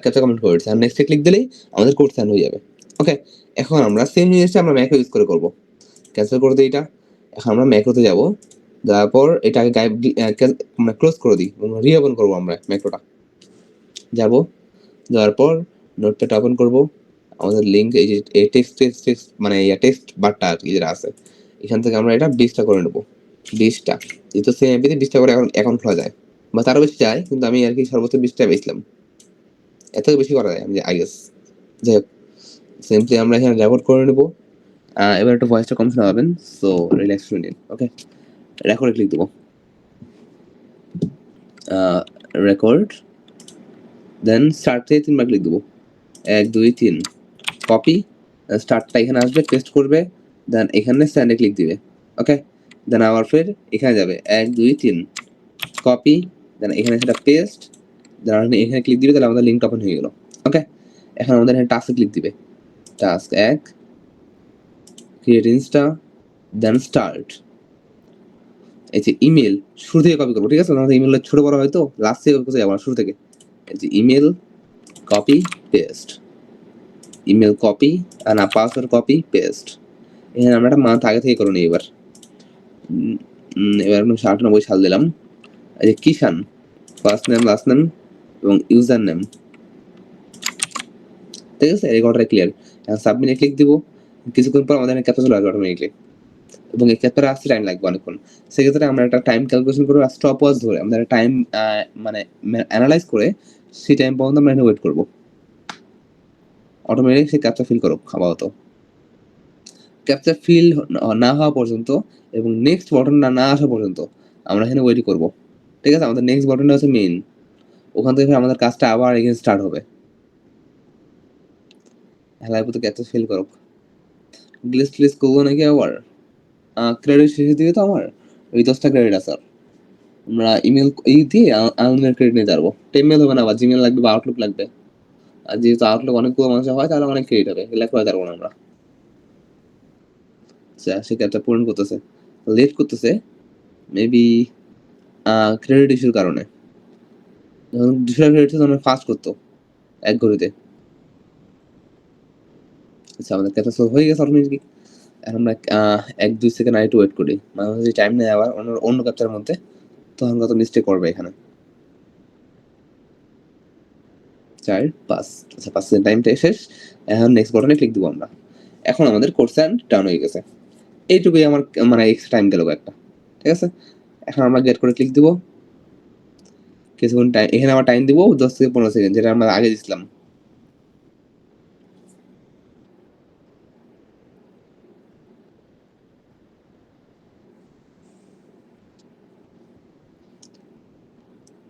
ক্যাপচা কমেন্ট করে দিচ্ছে, আর নেক্সটে ক্লিক দিলেই আমাদের কোড সাইন হয়ে যাবে। ওকে, এখন আমরা সেম জিনিসটা আমরা ম্যাকো ইউজ করে করবো, ক্যান্সেল করে দিই এটা। এখন আমরা ম্যাক্রোতে যাব, যাওয়ার পর এটাকে গায়েব আমরা ক্লোজ করে দিই এবং রিওপেন করবো আমরা ম্যাক্রোটা। যাব, যাওয়ার পর নোটপ্যাড ওপেন করব, আমাদের লিঙ্ক এই যে টেক্সট মানে টেক্সট বারটা আর কি যেটা আছে, এখান থেকে আমরা এটা 20টা করে নেবো, 20টা, যেহেতু সেম এপিতে 20টা করে অ্যাকাউন্ট খোলা যায়, বা তারও বেশি যায়, কিন্তু আমি আর কি সর্বোচ্চ 20টা বেচলাম, এত বেশি করা যায় আমি আই গেস। যাই হোক, সিম্পলি আমরা এখানে রেকর্ড করে নেবো। এবার একটু ভয়েসটা কম শোনা পাবেন, সো রিল্যাক্স শুনে নিন। ওকে, রেকর্ডে ক্লিক দেবো, রেকর্ড, দেন স্টার্ট থেকে 3 বার ক্লিক দেবো, 1 2 3, কপি, স্টার্টটা এখানে আসবে, পেস্ট করবে, দেন এখানে স্যান্ডে ক্লিক দিবে। ওকে, দেন আবার ফের এখানে যাবে 1 2 3, কপি, দেন এখানে সেটা পেস্ট, দেন এখানে ক্লিক দিবে, তাহলে আমাদের লিঙ্ক ওপেন হয়ে গেল। ওকে, এখন আমাদের এখানে টাস্কে ক্লিক দিবে, task 1, create insta, then start. এই যে ইমেল শুরু থেকে কপি করবো, ঠিক আছে? আমাদের ইমেল ছোট বড় হয়তো, লাস্ট থেকে কোথায় যাবো, শুরু থেকে। এই যে email copy paste, email copy, না পাসওয়ার্ড কপি পেস্ট। এখানে আমরা একটা মান্থ আগে থেকে করে নিই। এবার এবার 1998 সাল দিলাম। এই যে কিষান, ফার্স্ট নেম লাস্ট নেম এবং ইউজার নেম, ঠিক আছে? এই কটা ক্লিয়ার। এখন সাবমিটে ক্লিক দিব, কিছুক্ষণ পর আমাদের ক্যাপচা চলে আসবে অটোমেটিকলি, এবং এই ক্যাপচাটা আসতে টাইম লাগবে অনেকক্ষণ। সেক্ষেত্রে আমরা একটা টাইম ক্যালকুলেশন করে স্টপ ওয়াচ ধরে আমাদের টাইম মানে অ্যানালাইজ করে সেই টাইম পর্যন্ত আমরা ওয়েট করবো, অটোমেটিক সে ক্যাপচা ফিল করুক। আপাতত ক্যাপচা ফিল না হওয়া পর্যন্ত এবং নেক্সট বাটনটা না আসা পর্যন্ত আমরা এখানে ওয়েট করব, ঠিক আছে? আমাদের নেক্সট বাটনটা হচ্ছে মেইন, ওখান থেকে আমাদের কাজটা আবার এখানে স্টার্ট হবে। হেলায় তো ক্যাপচা ফিল করুক, গ্লিচ টিলিচ করবো নাকি আবার? ক্রেডিট শেষের দিকে তো আমার ওই 10টা ক্রেডিট আছে। আমরা ইমেল এই দিয়ে আনলিমিটেড ক্রেডিট নিতে পারবো। টেমমেল হবে না, আবার জিমেল লাগবে বা আউটলুক লাগবে। আর যেহেতু আউটলুক অনেকগুলো মানুষের হয়, তাহলে অনেক ক্রেডিট হবে, এগুলো করে পারবো না আমরা। আচ্ছা, সে ক্যাপচা পূরণ করতেছে, লেট করতেছে, মেবি ক্রেডিট ইস্যুর কারণে। যখন 200 ক্রেডিট তখন ফাস্ট করতো 1 ঘড়িতে। আচ্ছা, আমাদের ক্যাপচা সলভ হয়ে গেছে অটোমেটিকলি। এখন আমরা 1 2 সেকেন্ড আর একটু ওয়েট করি, মানে যদি টাইম নেয় আবার অন্য ক্যাপচার মধ্যে, তখন কত মিস্টেক করবে এখানে। 4 5, আচ্ছা 5 সেকেন্ড টাইমটা শেষ। এখন নেক্সট বাটনে ক্লিক দিব আমরা। এখন আমাদের কোর্স ডাউন হয়ে গেছে। এইটুকুই আমার মানে এক্সট্রা টাইম গেল একটা, ঠিক আছে? এখন আমরা গেট করে ক্লিক দিব, কিছুক্ষণ টাইম, এখানে আমার টাইম দিব 10 থেকে 15 সেকেন্ড, যেটা আমরা আগে দিছিলাম।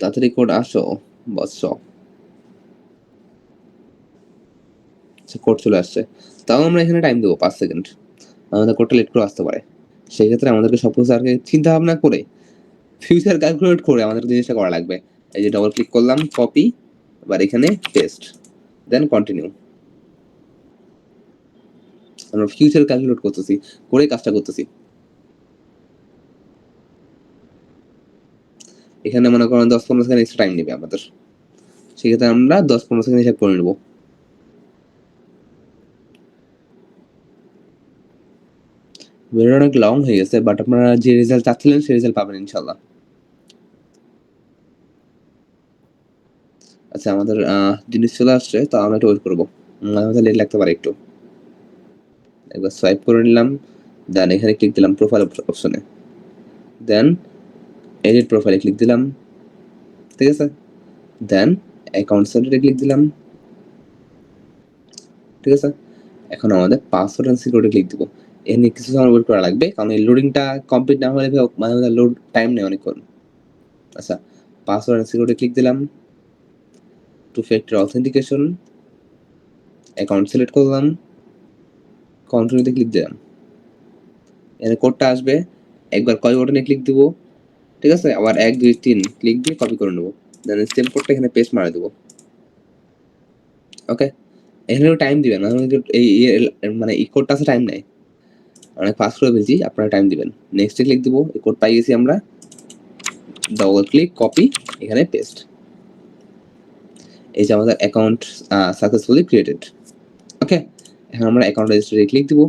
তাড়াতাড়ি কোড আসো বৎস। আচ্ছা, কোড চলে আসছে, তাও আমরা এখানে টাইম দেবো 5 সেকেন্ড, আমাদের কোডটা লেট করে আসতে পারে। সেক্ষেত্রে আমাদেরকে সব কিছু আগে চিন্তা ভাবনা করে ফিউচার ক্যালকুলেট করে আমাদের জিনিসটা করা লাগবে। এই যে ডবল ক্লিক করলাম, কপি, এবার এখানে পেস্ট, দেন কন্টিনিউ। আমরা ফিউচার ক্যালকুলেট করতেছি, করে কাজটা করতেছি। এখানে মনে করেন 10-15 সেকেন্ড এক্সট্রা টাইম নেবে আমাদের, সেক্ষেত্রে আমরা 10-15 সেকেন্ড হিসাব করে নেবো। ভিডিওটা অনেক লং হয়ে গেছে, বাট আপনারা যে রেজাল্ট চাচ্ছিলেন সেই রেজাল্ট পাবেন ইনশাল্লাহ। আচ্ছা, আমাদের জিনিস চলে আসছে, তো আমরা একটু ওয়েট করবো, আমাদের লেট লাগতে পারে একটু। একবার সোয়াইপ করে নিলাম, দেন এখানে ক্লিক দিলাম প্রোফাইল অপশনে, দেন এডিট প্রোফাইলে ক্লিক দিলাম, ঠিক আছে? দেন অ্যাকাউন্ট সেন্টারে ক্লিক দিলাম, ঠিক আছে? এখন আমাদের পাসওয়ার্ড এন্ড সিকিউরিটি ক্লিক দিব। এখানে কিছু সময় ওয়েট করা লাগবে, কারণ এই লোডিংটা কমপ্লিট না হলে মাঝে মাঝে লোড টাইম নেয় অনেকক্ষণ। আচ্ছা, পাসওয়ার্ড এন্ড সিকিউরিটি ক্লিক দিলাম, two factor authentication, account select করলাম, কন্টিনিউতে ক্লিক দিলাম। এখানে কোডটা আসবে, একবার কপি বাটনে ক্লিক দিব, ঠিক আছে? আবার 1 2 3 ক্লিক দিয়ে কপি করে নেবো, দেন সেম কোডটা এখানে পেস্ট মারা দেবো। ওকে, এখানেও টাইম দিবেন না, এই মানে এই কোডটা আছে টাইম নেয়, অনেক ফাস্ট করে ফেলছি, আপনারা টাইম দিবেন। নেক্সটে ক্লিক দিব, এই কোড পাই গেছি আমরা, ডবল ক্লিক, কপি, এখানে পেস্ট। এই যে আমাদের অ্যাকাউন্ট সাকসেসফুলি ক্রিয়েটেড। ওকে, এখন আমরা অ্যাকাউন্ট রেজিস্টারে ক্লিক দিব,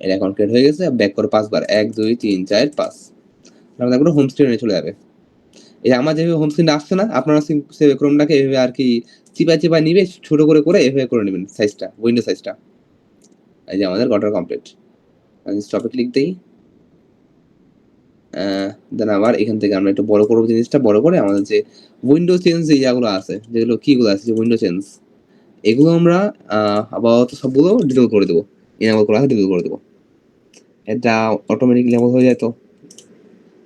এর অ্যাকাউন্ট ক্রিয়েট হয়ে গেছে। ব্যাক করে 5 বার, 1 2 3 4 5, আমাদের পুরো হোম স্ক্রিনে চলে যাবে। এই আমার যেভাবে হোম স্ক্রিনে আসছে না, আপনারা সেভ ক্রোমটাকে এভাবে আর কি চিপায় চিপায় নিবে, ছোট করে করে এভাবে করে নেবেন সাইজটা, উইন্ডো সাইজটা। এই যে আমাদের গটার কমপ্লিট। আমি স্টপে ক্লিক দিই, দেন আবার এখান থেকে আমরা একটু বড় করবো জিনিসটা, বড় করে আমাদের যে উইন্ডো চেঞ্জ যে ইয়াগুলো আছে, যেগুলো কিগুলো আছে, যে উইন্ডো চেঞ্জ, এগুলো আমরা আপাতত সবগুলো ডিলিট করে দেবো, ইনেবল করা আছে ডিলিট করে দেবো, এটা অটোমেটিক লেভেল হয়ে যায়। তো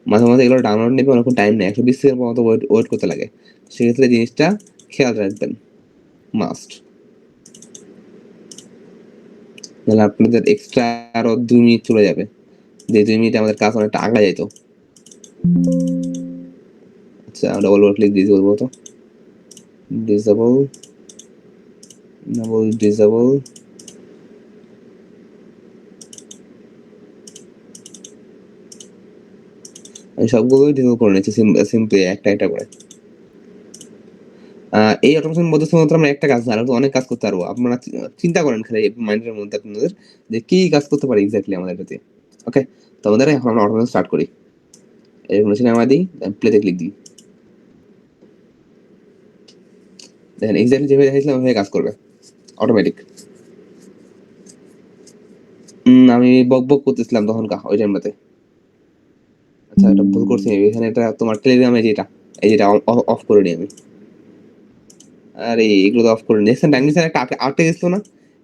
মাঝে মাঝে এগুলো ডাউনলোড নেবে অনেকক্ষণ টাইম নেয়, 120 সেকেন্ড মতো ওয়েট করতে লাগে। সেক্ষেত্রে জিনিসটা খেয়াল রাখবেন মাস্ট, নাহলে আপনাদের এক্সট্রা আরো 2 মিনিট চলে যাবে, যে 2 মিনিটে আমাদের কাজ অনেকটা আগা যেত। আচ্ছা ডবল ক্লিক দিয়ে বলবো তো ডিসেবল ডিসেবল আমি সবগুলোই ডিসেবল করে নিচ্ছি সিম্পলি একটা একটা করে। এই অটোমেশন মধ্যে শুধুমাত্র আমরা একটা কাজ না, আরো অনেক কাজ করতে পারবো। আপনারা চিন্তা করেন খালি মাইন্ডের মধ্যে আপনাদের যে কি কাজ করতে পারি এক্স্যাক্টলি আমাদের এটাতে। ওকে, তো আমাদের এখন আমরা অটোমেশন স্টার্ট করি। এরকম সিনেমা দিই, প্লেতে ক্লিক দিই, দেখেন এক্স্যাক্টলি যেভাবে দেখাইছিলাম ওইভাবে কাজ করবে অটোমেটিক। আমি বক বক করতেছিলাম তখন ওই টাইমটাতে। আচ্ছা এটা ভুল করছি এখানে, এটা তোমার টেলিগ্রামে যেটা এই যেটা অফ করে নিই আমি। আরে এগুলো তো অফ করে নিই, টাইম নিয়ে একটা আটকে গেছিল না,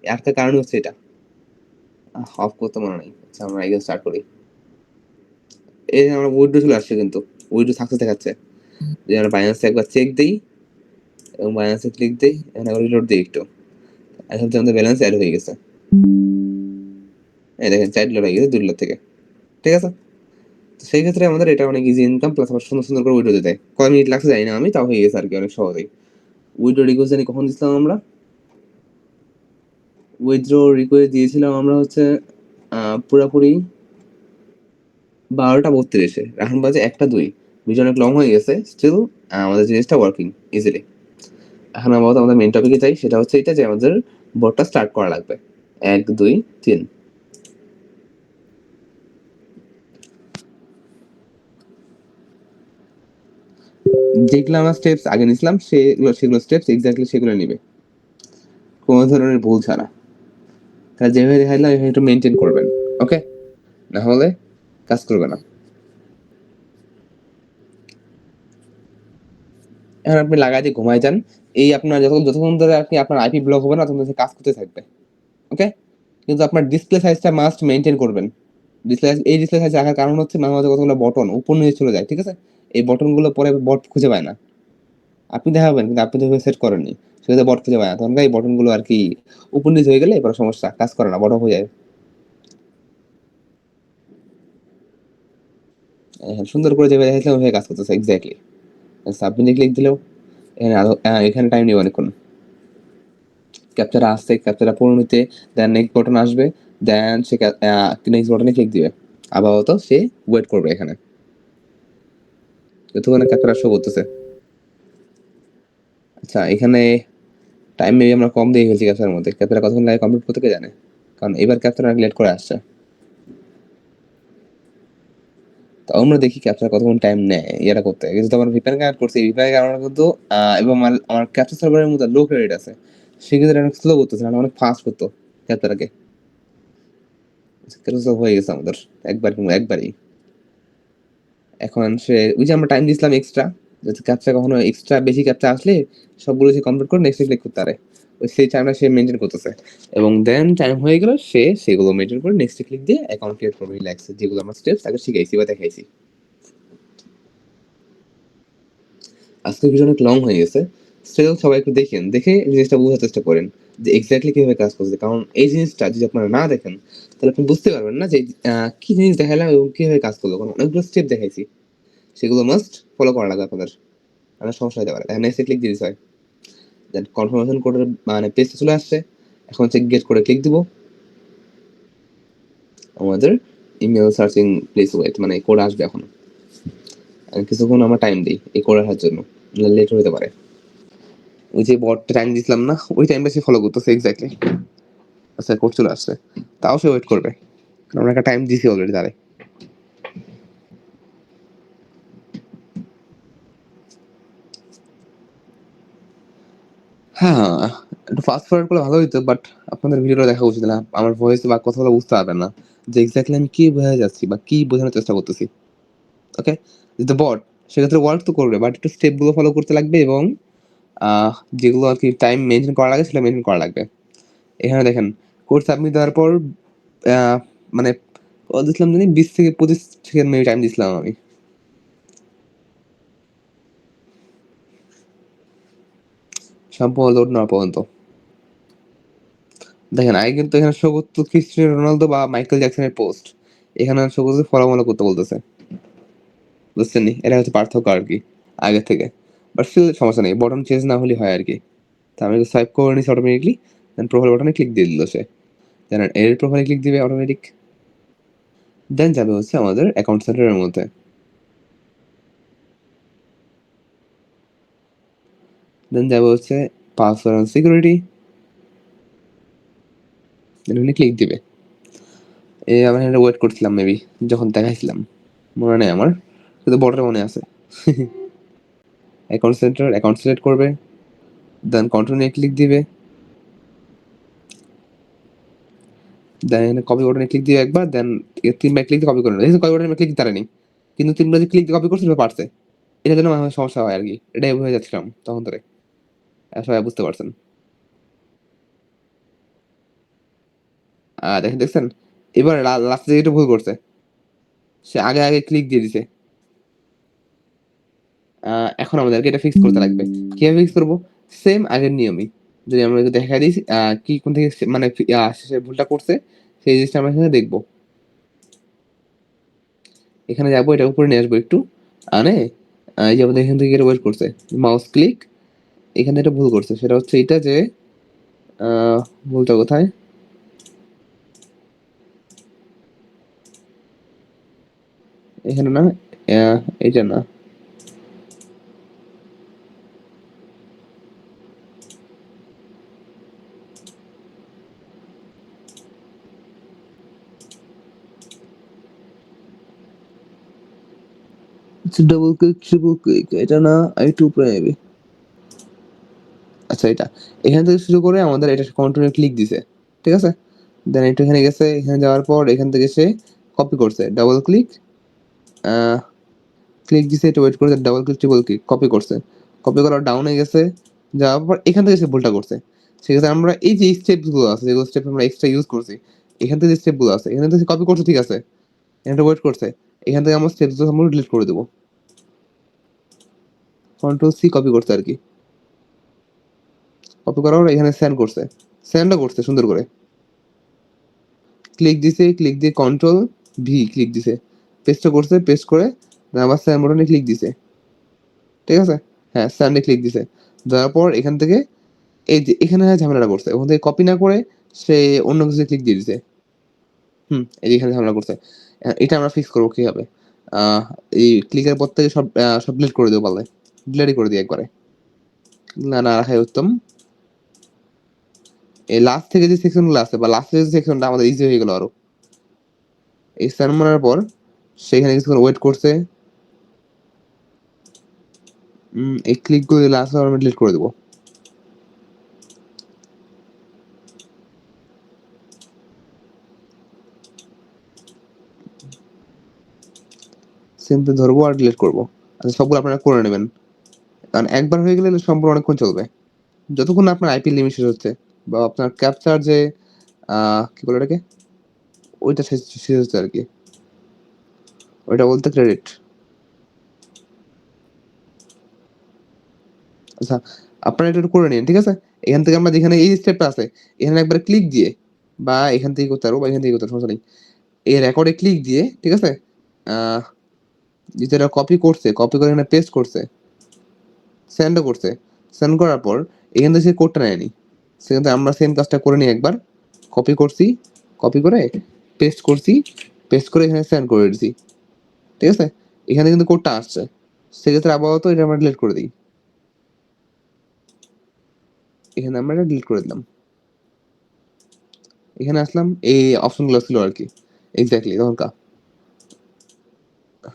আটকার কারণ হচ্ছে এটা অফ করতে মনে নাই। আচ্ছা আমরা এগুলো স্টার্ট করি। এই যে আমার উইথড্র চলে আসছে, কিন্তু উইথড্র সাকসেস দেখাচ্ছে। যে আমরা বাইন্যান্সে একবার চেক দিই এবং বাইন্যান্সে ক্লিক দিই, এখানে আবার রিলোড দিই একটু, এখন আমাদের ব্যালেন্স অ্যাড হয়ে গেছে। এই দেখেন $4 হয়ে গেছে $2 থেকে। ঠিক আছে, তো সেই ক্ষেত্রে আমাদের এটা অনেক ইজি ইনকাম, প্লাস আবার সুন্দর সুন্দর করে উইথড্র দিতে হয়। কয় মিনিট লাগছে জানি না আমি, তাও হয়ে গেছে আর কি অনেক সহজেই। উইথড্র রিকোয়েস্ট জানি কখন দিচ্ছিলাম আমরা, উইথড্র রিকোয়েস্ট দিয়েছিলাম আমরা হচ্ছে পুরাপুরি 12টা 32-এ, এখন বাজে 1টা 2। ভিডিও অনেক লং হয়ে গেছে, স্টিল আমাদের জিনিসটা ওয়ার্কিং ইজিলি। এখন আপাতত আমাদের মেইন টপিকে যাই, সেটা হচ্ছে এটা যে আমাদের বোর্ডটা স্টার্ট করা লাগবে। 1 2 3 যেগুলো আমরা স্টেপস আগে নিছিলাম সেগুলো স্টেপস এক্স্যাক্টলি সেগুলো নিবে, কোনো ধরনের ভুল ছাড়া। তাহলে যেভাবে দেখাইলাম এভাবে একটু মেনটেন করবেন। ওকে, না হলে কাজ করবে না। এখন আপনি লাগাই দিয়ে ঘুমাই যান, এই আপনার যতক্ষণ ধরে আপনি আপনার আইপি ব্লক হবে না ততক্ষণ ধরে কাজ করতে থাকবে। ওকে, কিন্তু আপনার ডিসপ্লে সাইজটা মাস্ট মেনটেন করবেন। ডিসপ্লে সাইজ রাখার কারণ হচ্ছে মাঝে মাঝে কতগুলো বটন উপর নিচে চলে যায়, ঠিক আছে? এই বটনগুলো পরে বট খুঁজে পায় না। আপনি দেখাবেন কিন্তু আপনি তো সেট করেননি, সেক্ষেত্রে বট খুঁজে পায় না, তখন এই বটনগুলো আর কি উপর নিচে হয়ে গেলে এবার সমস্যা, কাজ করে না, বট হয়ে যায়। হ্যাঁ, সুন্দর করে যেভাবে দেখাইছিলাম ওইভাবে কাজ করতেছে এক্স্যাক্টলি। সাবমিটে ক্লিক দিলেও এখানে এখানে টাইম নেবে অনেকক্ষণ। ক্যাপচারা আসছে, ক্যাপচারা পড়ে নিতে, দেন নেক্সট বাটন আসবে, দেন সে নেক্সট বাটনে ক্লিক দিবে। আপাতত সে ওয়েট করবে এখানে, যতক্ষণে ক্যাপচারা শো করতেছে। আচ্ছা এখানে টাইম মেবি আমরা কম দিয়ে ফেলছি ক্যাপচারের মধ্যে, ক্যাপচারা কতক্ষণ লাগে কমপ্লিট করতে কে জানে, কারণ এবার ক্যাপচারা লেট করে আসছে। তো আমরা দেখি ক্যাপচার কতক্ষণ টাইম নেয় এটা করতে। কিন্তু আমার ভিপিএন কানেক্ট করছি, ভিপিএন কারণে কিন্তু এবং আমার ক্যাপচার সার্ভারের মধ্যে লো ক্রেডিট আছে, সেক্ষেত্রে অনেক স্লো করতেছে, না অনেক ফাস্ট করতো ক্যাপচারকে। ক্যাপচার হয়ে গেছে আমাদের একবারই। এখন সে ওই যে আমরা টাইম দিয়েছিলাম এক্সট্রা, যাতে ক্যাপচা কখনো এক্সট্রা বেশি ক্যাপচা আসলে সবগুলো সে কমপ্লিট করে নেক্সট ক্লিক করতে পারে, ওই সেই টাইমটা সে মেনটেন করতেছে। এবং দেন টাইম হয়ে গেল, সে সেগুলো মেনটেন করে নেক্সট ক্লিক দিয়ে অ্যাকাউন্ট ক্রিয়েট করবে রিল্যাক্সে, যেগুলো আমরা স্টেপস আগে শিখাইছি বা দেখাইছি। আজকের ভিডিও অনেক লং হয়ে গেছে, স্টিল সবাই একটু দেখেন, দেখে জিনিসটা বোঝার চেষ্টা করেন যে এক্স্যাক্টলি কিভাবে কাজ করছে। কারণ এই জিনিসটা যদি আপনারা না দেখেন তাহলে আপনি বুঝতে পারবেন না যে কি জিনিস দেখালাম এবং কিভাবে কাজ করলো, কারণ অনেকগুলো স্টেপ দেখাইছি, সেগুলো মাস্ট ফলো করা লাগবে আপনাদের, অনেক সমস্যা হতে পারে। নেক্সট ক্লিক দিতে হয়, দেন কনফার্মেশন কোডের মানে পেজটা চলে আসছে, এখন হচ্ছে গেট করে ক্লিক দিব। আমাদের ইমেল সার্চিং প্লেস ওয়েট মানে কোড আসবে এখন, কিছুক্ষণ আমরা টাইম দিই এই কোড আসার জন্য, লেট হতে পারে। ওই যে বটটা টাইম দিছিলাম না, ওই টাইমটা সে ফলো করতেছে এক্স্যাক্টলি। আচ্ছা কোড চলে আসছে, তাও সে ওয়েট করবে, কারণ আমরা একটা টাইম দিছি অলরেডি তারে। হ্যাঁ, একটু ফাস্ট ফরওয়ার্ড করলে ভালো হইতো, বাট আপনাদের ভিডিওটা দেখা উচিত না, আমার ভয়েস বা কথাগুলো বুঝতে পারবেন না যে এক্স্যাক্টলি আমি কি বোঝাতে যাচ্ছি বা কি বোঝানোর চেষ্টা করতেছি। ওকে, যেহেতু বট সেক্ষেত্রে ওয়ার্ক তো করবে, বাট একটু স্টেপগুলো ফলো করতে লাগবে এবং যেগুলো আর কি টাইম মেনটেন করা লাগে সেটা মেনটেন করা লাগবে। এখানে দেখেন কোড সাবমিট দেওয়ার পর আহ, মানে দিছিলাম জানি 20 থেকে 25 সেকেন্ড মেবি টাইম দিছিলাম আমি। সম্পূর্ণ লোড না পর্যন্ত। দেখেন আগে কিন্তু এখানে শো করতো ক্রিস্টিয়ানো রোনালদো বা মাইকেল জ্যাকসনের পোস্ট। এখানে শো করছে ফলো করতে বলতেছে। বুঝছেন নি? এটা হচ্ছে পার্থক্য আরকি আগের থেকে। বাট স্টিল সমস্যা নেই। বটন চেঞ্জ না হলেই হয় আরকি। তো আমি সোয়াইপ করে নিছি অটোমেটিকলি। দেন প্রোফাইল বাটনে ক্লিক দিয়ে দিল সে। দেন এর প্রোফাইলে ক্লিক দিবে অটোমেটিক। দেন যাবে হচ্ছে আমাদের অ্যাকাউন্ট সেন্টারের মধ্যে। দেন যাবে হচ্ছে পাসওয়ার্ড এন্ড সিকিউরিটি। দেন এখানে ক্লিক দিবে। আমি এখানে ওয়েট করছিলাম মেবি যখন দেখাইছিলাম। মনে নেই আমার। কিন্তু বটনে মনে আছে। অ্যাকাউন্ট সিলেক্ট করবে। দেন কন্টিনিউ ক্লিক দিবে। দেন এখানে কপি বাটনে ক্লিক দিবে একবার। দেন ৩ বার ক্লিক দিয়ে কপি করে নেবে। দেখেছেন কপি বাটনে ক্লিক দিতে পারেনি। কিন্তু ৩ বার যে ক্লিক দিয়ে কপি করছে সেটা পারছে। এটার জন্য আমার সমস্যা হয় আরকি। এটাই ভুলে যাচ্ছিলাম তখন ধরে। সবাই বুঝতে পারছেন। দেখছেন? এবার লাস্টে যেটা ভুল করছে। সে আগে ক্লিক দিয়ে দিছে। আ এখন আমাদেরকে এটা ফিক্স করতে লাগবে। কিভাবে ফিক্স করব? সেম আগের নিয়মই। যদি আমরা ওকে দেখায় দিই কি কোন থেকে মানে সে ভুলটা করছে সেই জিনিসটা আমরা এখানে দেখব। এখানে যাবো এটা উপরে নিয়ে আসবো একটু। আনে এই যে আমাদের এখান থেকে এটা ওয়েট করছে। মাউস ক্লিক এখানে এটা ভুল করছে। সেটা হচ্ছে এইটা যে আ ভুলটা কোথায়? এখানে না এইটা না। ডাবল ক্লিক, ট্রিপল ক্লিক এটা না আরেকটু উপরে নেবে। আচ্ছা এটা। এখান থেকে শুরু করে আমাদের এটা কন্টিনিউ ক্লিক দিছে। ঠিক আছে? দেন একটু এখানে গেছে, এখানে যাওয়ার পর এখান থেকে সে কপি করছে। ডাবল ক্লিক আ ক্লিক দিছে একটু ওয়েট করে double click, triple click copy করছে। কপি করার ডাউনে গেছে, যাওয়ার পর এখান থেকে সে ভুলটা করছে। সেক্ষেত্রে আমরা এই যে স্টেপস গুলো আছে যেগুলো স্টেপ আমরা এক্সট্রা ইউজ করছি, এখান থেকে যে স্টেপ গুলো আছে, এখান থেকে কপি করছে ঠিক আছে। এখানটা ওয়েট করছে। এখান থেকে আমরা স্টেপস গুলো সম্পূর্ণ ডিলিট করে দেব। কন্ট্রোল সি কপি করছে আরকি। কপি করার পর এখানে সেন্ড করছে। সেন্ডও করছে সুন্দর করে। ক্লিক দিছে, ক্লিক দিয়ে কন্ট্রোল ভি ক্লিক দিছে। পেস্টও করছে, পেস্ট করে আবার সেন্ড বাটনে ক্লিক দিছে। ঠিক আছে? হ্যাঁ, সেন্ড এ ক্লিক দিছে। দেওয়ার পর এখান থেকে এই যে এখানে ঝামেলাটা করছে। ওখান থেকে কপি না করে সে অন্য কিছুতে ক্লিক দিয়ে দিছে। এই যে এখানে ঝামেলা করছে। এটা আমরা ফিক্স করব কিভাবে? আ এই ক্লিকের পর থেকে সব ডিলিট করে দেব পারলে। ডিলিটই করে দিই একবারে। না রাখাই উত্তম। এই লাস্ট থেকে যে সেকশন গুলো আছে বা লাস্টের যে সেকশনটা আমাদের ইজি হয়ে গেল আরো। এই সেন্ড মারার পর সেখানে কিছুক্ষণ ওয়েট করছে। এই ক্লিক গুলো লাস্ট আমরা ডিলিট করে দেব। সিম্পলি ধরবো আর ডিলিট করব। আচ্ছা সবগুলো আপনারা করে নেবেন। কারণ একবার হয়ে গেলে সম্পূর্ণ অনেকক্ষণ চলবে। যতক্ষণ না আপনার আইপি লিমিট শেষ হচ্ছে বা আপনার ক্যাপচার যে আ কি বলে ওটাকে? ওইটা শেষ হচ্ছে আরকি। ওইটা বলতে ক্রেডিট। আচ্ছা, আপনারা এটা একটু করে নিন, ঠিক আছে? এখান থেকে আমরা যেখানে এই স্টেপটা আছে, এখানে একবার ক্লিক দিয়ে বা এখান থেকে করতে পারবো বা এখান থেকে করতে পারবো, সমস্যা নেই। এই রেকর্ডে ক্লিক দিয়ে, ঠিক আছে? আ যেটা কপি করছে, কপি করে এখানে পেস্ট করছে, সেন্ড ও করছে। সেন্ড করার পর এখান থেকে সে কোডটা নেয়নি। সেক্ষেত্রে আমরা সেম কাজটা করে নিই একবার। কপি করছি, কপি করে পেস্ট করছি, পেস্ট করে এখানে সেন্ড করে দিছি। ঠিক আছে? এখানে কিন্তু কোডটা আসছে। সেক্ষেত্রে আপাতত এটা আমরা ডিলিট করে দেই। এখানে আমরা এটা ডিলিট করে দিলাম। এখানে আসলাম এই অপশনগুলো ছিল আরকি। এক্সাক্টলি তখনকার।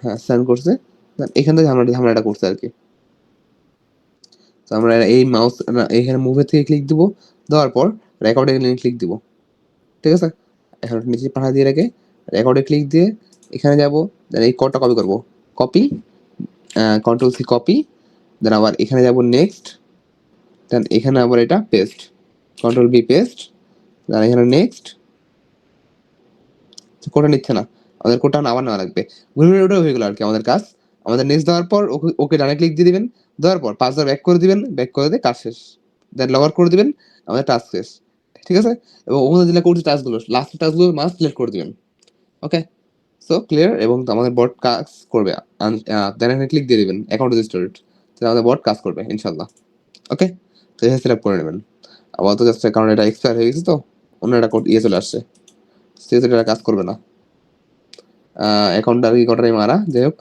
হ্যাঁ, সেন্ড করছে। দেন এখান থেকে ঝামেলাটা করছে আরকি। তো আমরা এই মাউস না এখানে মুভের থেকে ক্লিক দিব। দেওয়ার পর রেকর্ড এ ক্লিক দিব। ঠিক আছে? এখন নিচে পাঠা দিয়ে রেখে রেকর্ডে ক্লিক দিয়ে এখানে যাব। দেন এই কোডটা কপি করব। Copy control C copy. Then আবার এখানে যাব নেক্সট। দেন এখানে আবার এটা paste. Control V paste. Then এখানে নেক্সট। কোডটা নিচ্ছে না। আমাদের কোডটা আবার নেওয়া লাগবে। ঘুরে ওটাই হয়ে গেল আরকি আমাদের কাজ। আমাদের নেক্সট দেওয়ার পর ওকে ডানে ক্লিক দিয়ে দিবেন। দেওয়ার পর ৫ বার ব্যাক করে দিবেন। ব্যাক করে দিয়ে কাজ শেষ। দেন লগ আউট করে দিবেন, আমাদের টাস্ক শেষ। ঠিক আছে? এবং ওখানে যেগুলা করছি টাস্কগুলো, লাস্টের টাস্কগুলো মাস্ট সিলেক্ট করে দিবেন। ওকে? সো ক্লিয়ার এবং আমাদের বট কাজ করবে। দেন এখানে ক্লিক দিয়ে দিবেন অ্যাকাউন্ট রেজিস্টার্ড। তাহলে আমাদের বট কাজ করবে ইনশাআল্লাহ। ওকে? তো এটা সিলেক্ট করে নেবেন। আপাতত জাস্ট কারণ এটা এক্সপায়ার হয়ে গেছে তো অন্য একটা কোড চলে আসছে। সেহেতু এটা কাজ করবে না। অ্যাকাউন্টটা আর কি কটাই মারা, যাই হোক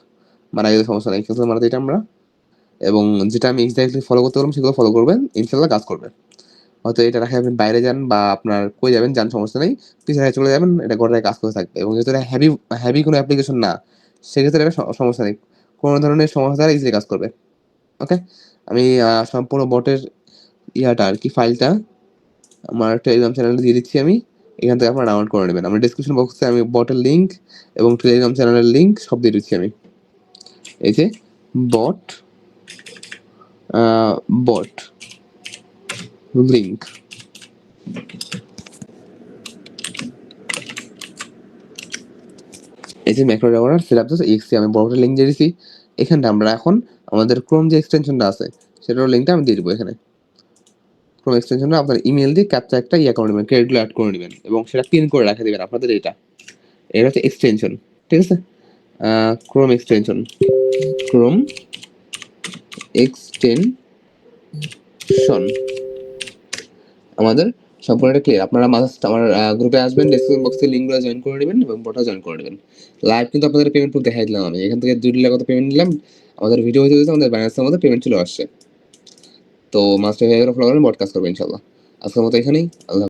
মারা গেলে সমস্যা নেই, কিন্তু মারা দিই আমরা। এবং যেটা আমি এক্স্যাক্টলি ফলো করতে বললাম সেগুলো ফলো করবেন, ইনশাআল্লাহ কাজ করবে। হয়তো এটা রাখে আপনি বাইরে যান বা আপনার কই যাবেন, যান সমস্যা নেই, পিছনে চলে যাবেন, এটা গোটায় কাজ করে থাকবে। এবং যেহেতু এটা হেভি কোনো অ্যাপ্লিকেশন না, সেক্ষেত্রে এটা সমস্যা নেই, কোনো ধরনের সমস্যা ছাড়া ইজিলি কাজ করবে। ওকে? আমি সম্পূর্ণ বটের ইয়াটা আর কি ফাইলটা আমার টেলিগ্রাম চ্যানেলে দিয়ে দিচ্ছি আমি। এখান থেকে আপনারা ডাউনলোড করে নেবেন। আমার ডেসক্রিপশন বক্সে আমি বটের লিঙ্ক এবং টেলিগ্রাম চ্যানেলের লিঙ্ক সব দিয়ে দিচ্ছি আমি। এই যে বট বট লিঙ্ক, এই যে ম্যাক্রো ডেভেলপার সিলাবস এক্সি আমি বড় লিঙ্ক দিয়ে দিছি। এখানটা আমরা এখন আমাদের ক্রোম যে এক্সটেনশনটা আছে সেটার লিঙ্কটা আমি দিয়ে দিব এখানে। ক্রোম এক্সটেনশনটা আপনার ইমেল দিয়ে ক্যাপচা একটা ইয়া করে নেবেন, ক্রেডিটগুলো অ্যাড করে নেবেন এবং সেটা পিন করে রেখে দেবেন আপনাদের এটা হচ্ছে এক্সটেনশন। ঠিক আছে? ক্রোম এক্সটেনশন, ক্রোম এক্সটেনশন আমাদের সম্পূর্ণ ক্লিয়ার। আপনারা মাস্ট আমার গ্রুপে আসবেন, ডেসক্রিপশন বক্সে লিঙ্কগুলো জয়েন করে নেবেন এবং বটটা জয়েন করে নেবেন। লাইভ কিন্তু আপনাদের পেমেন্ট প্রুফ দেখাই দিলাম আমি। এখান থেকে $2 কত পেমেন্ট নিলাম, আমাদের ভিডিও হতে হতে আমাদের ব্যালেন্সের মধ্যে পেমেন্ট চলে আসছে। তো মাস্টার হয়ে গেলে ফলো করেন, বট কাজ করবে ইনশাআল্লাহ। আজকের মতো এখানেই, আল্লাহ।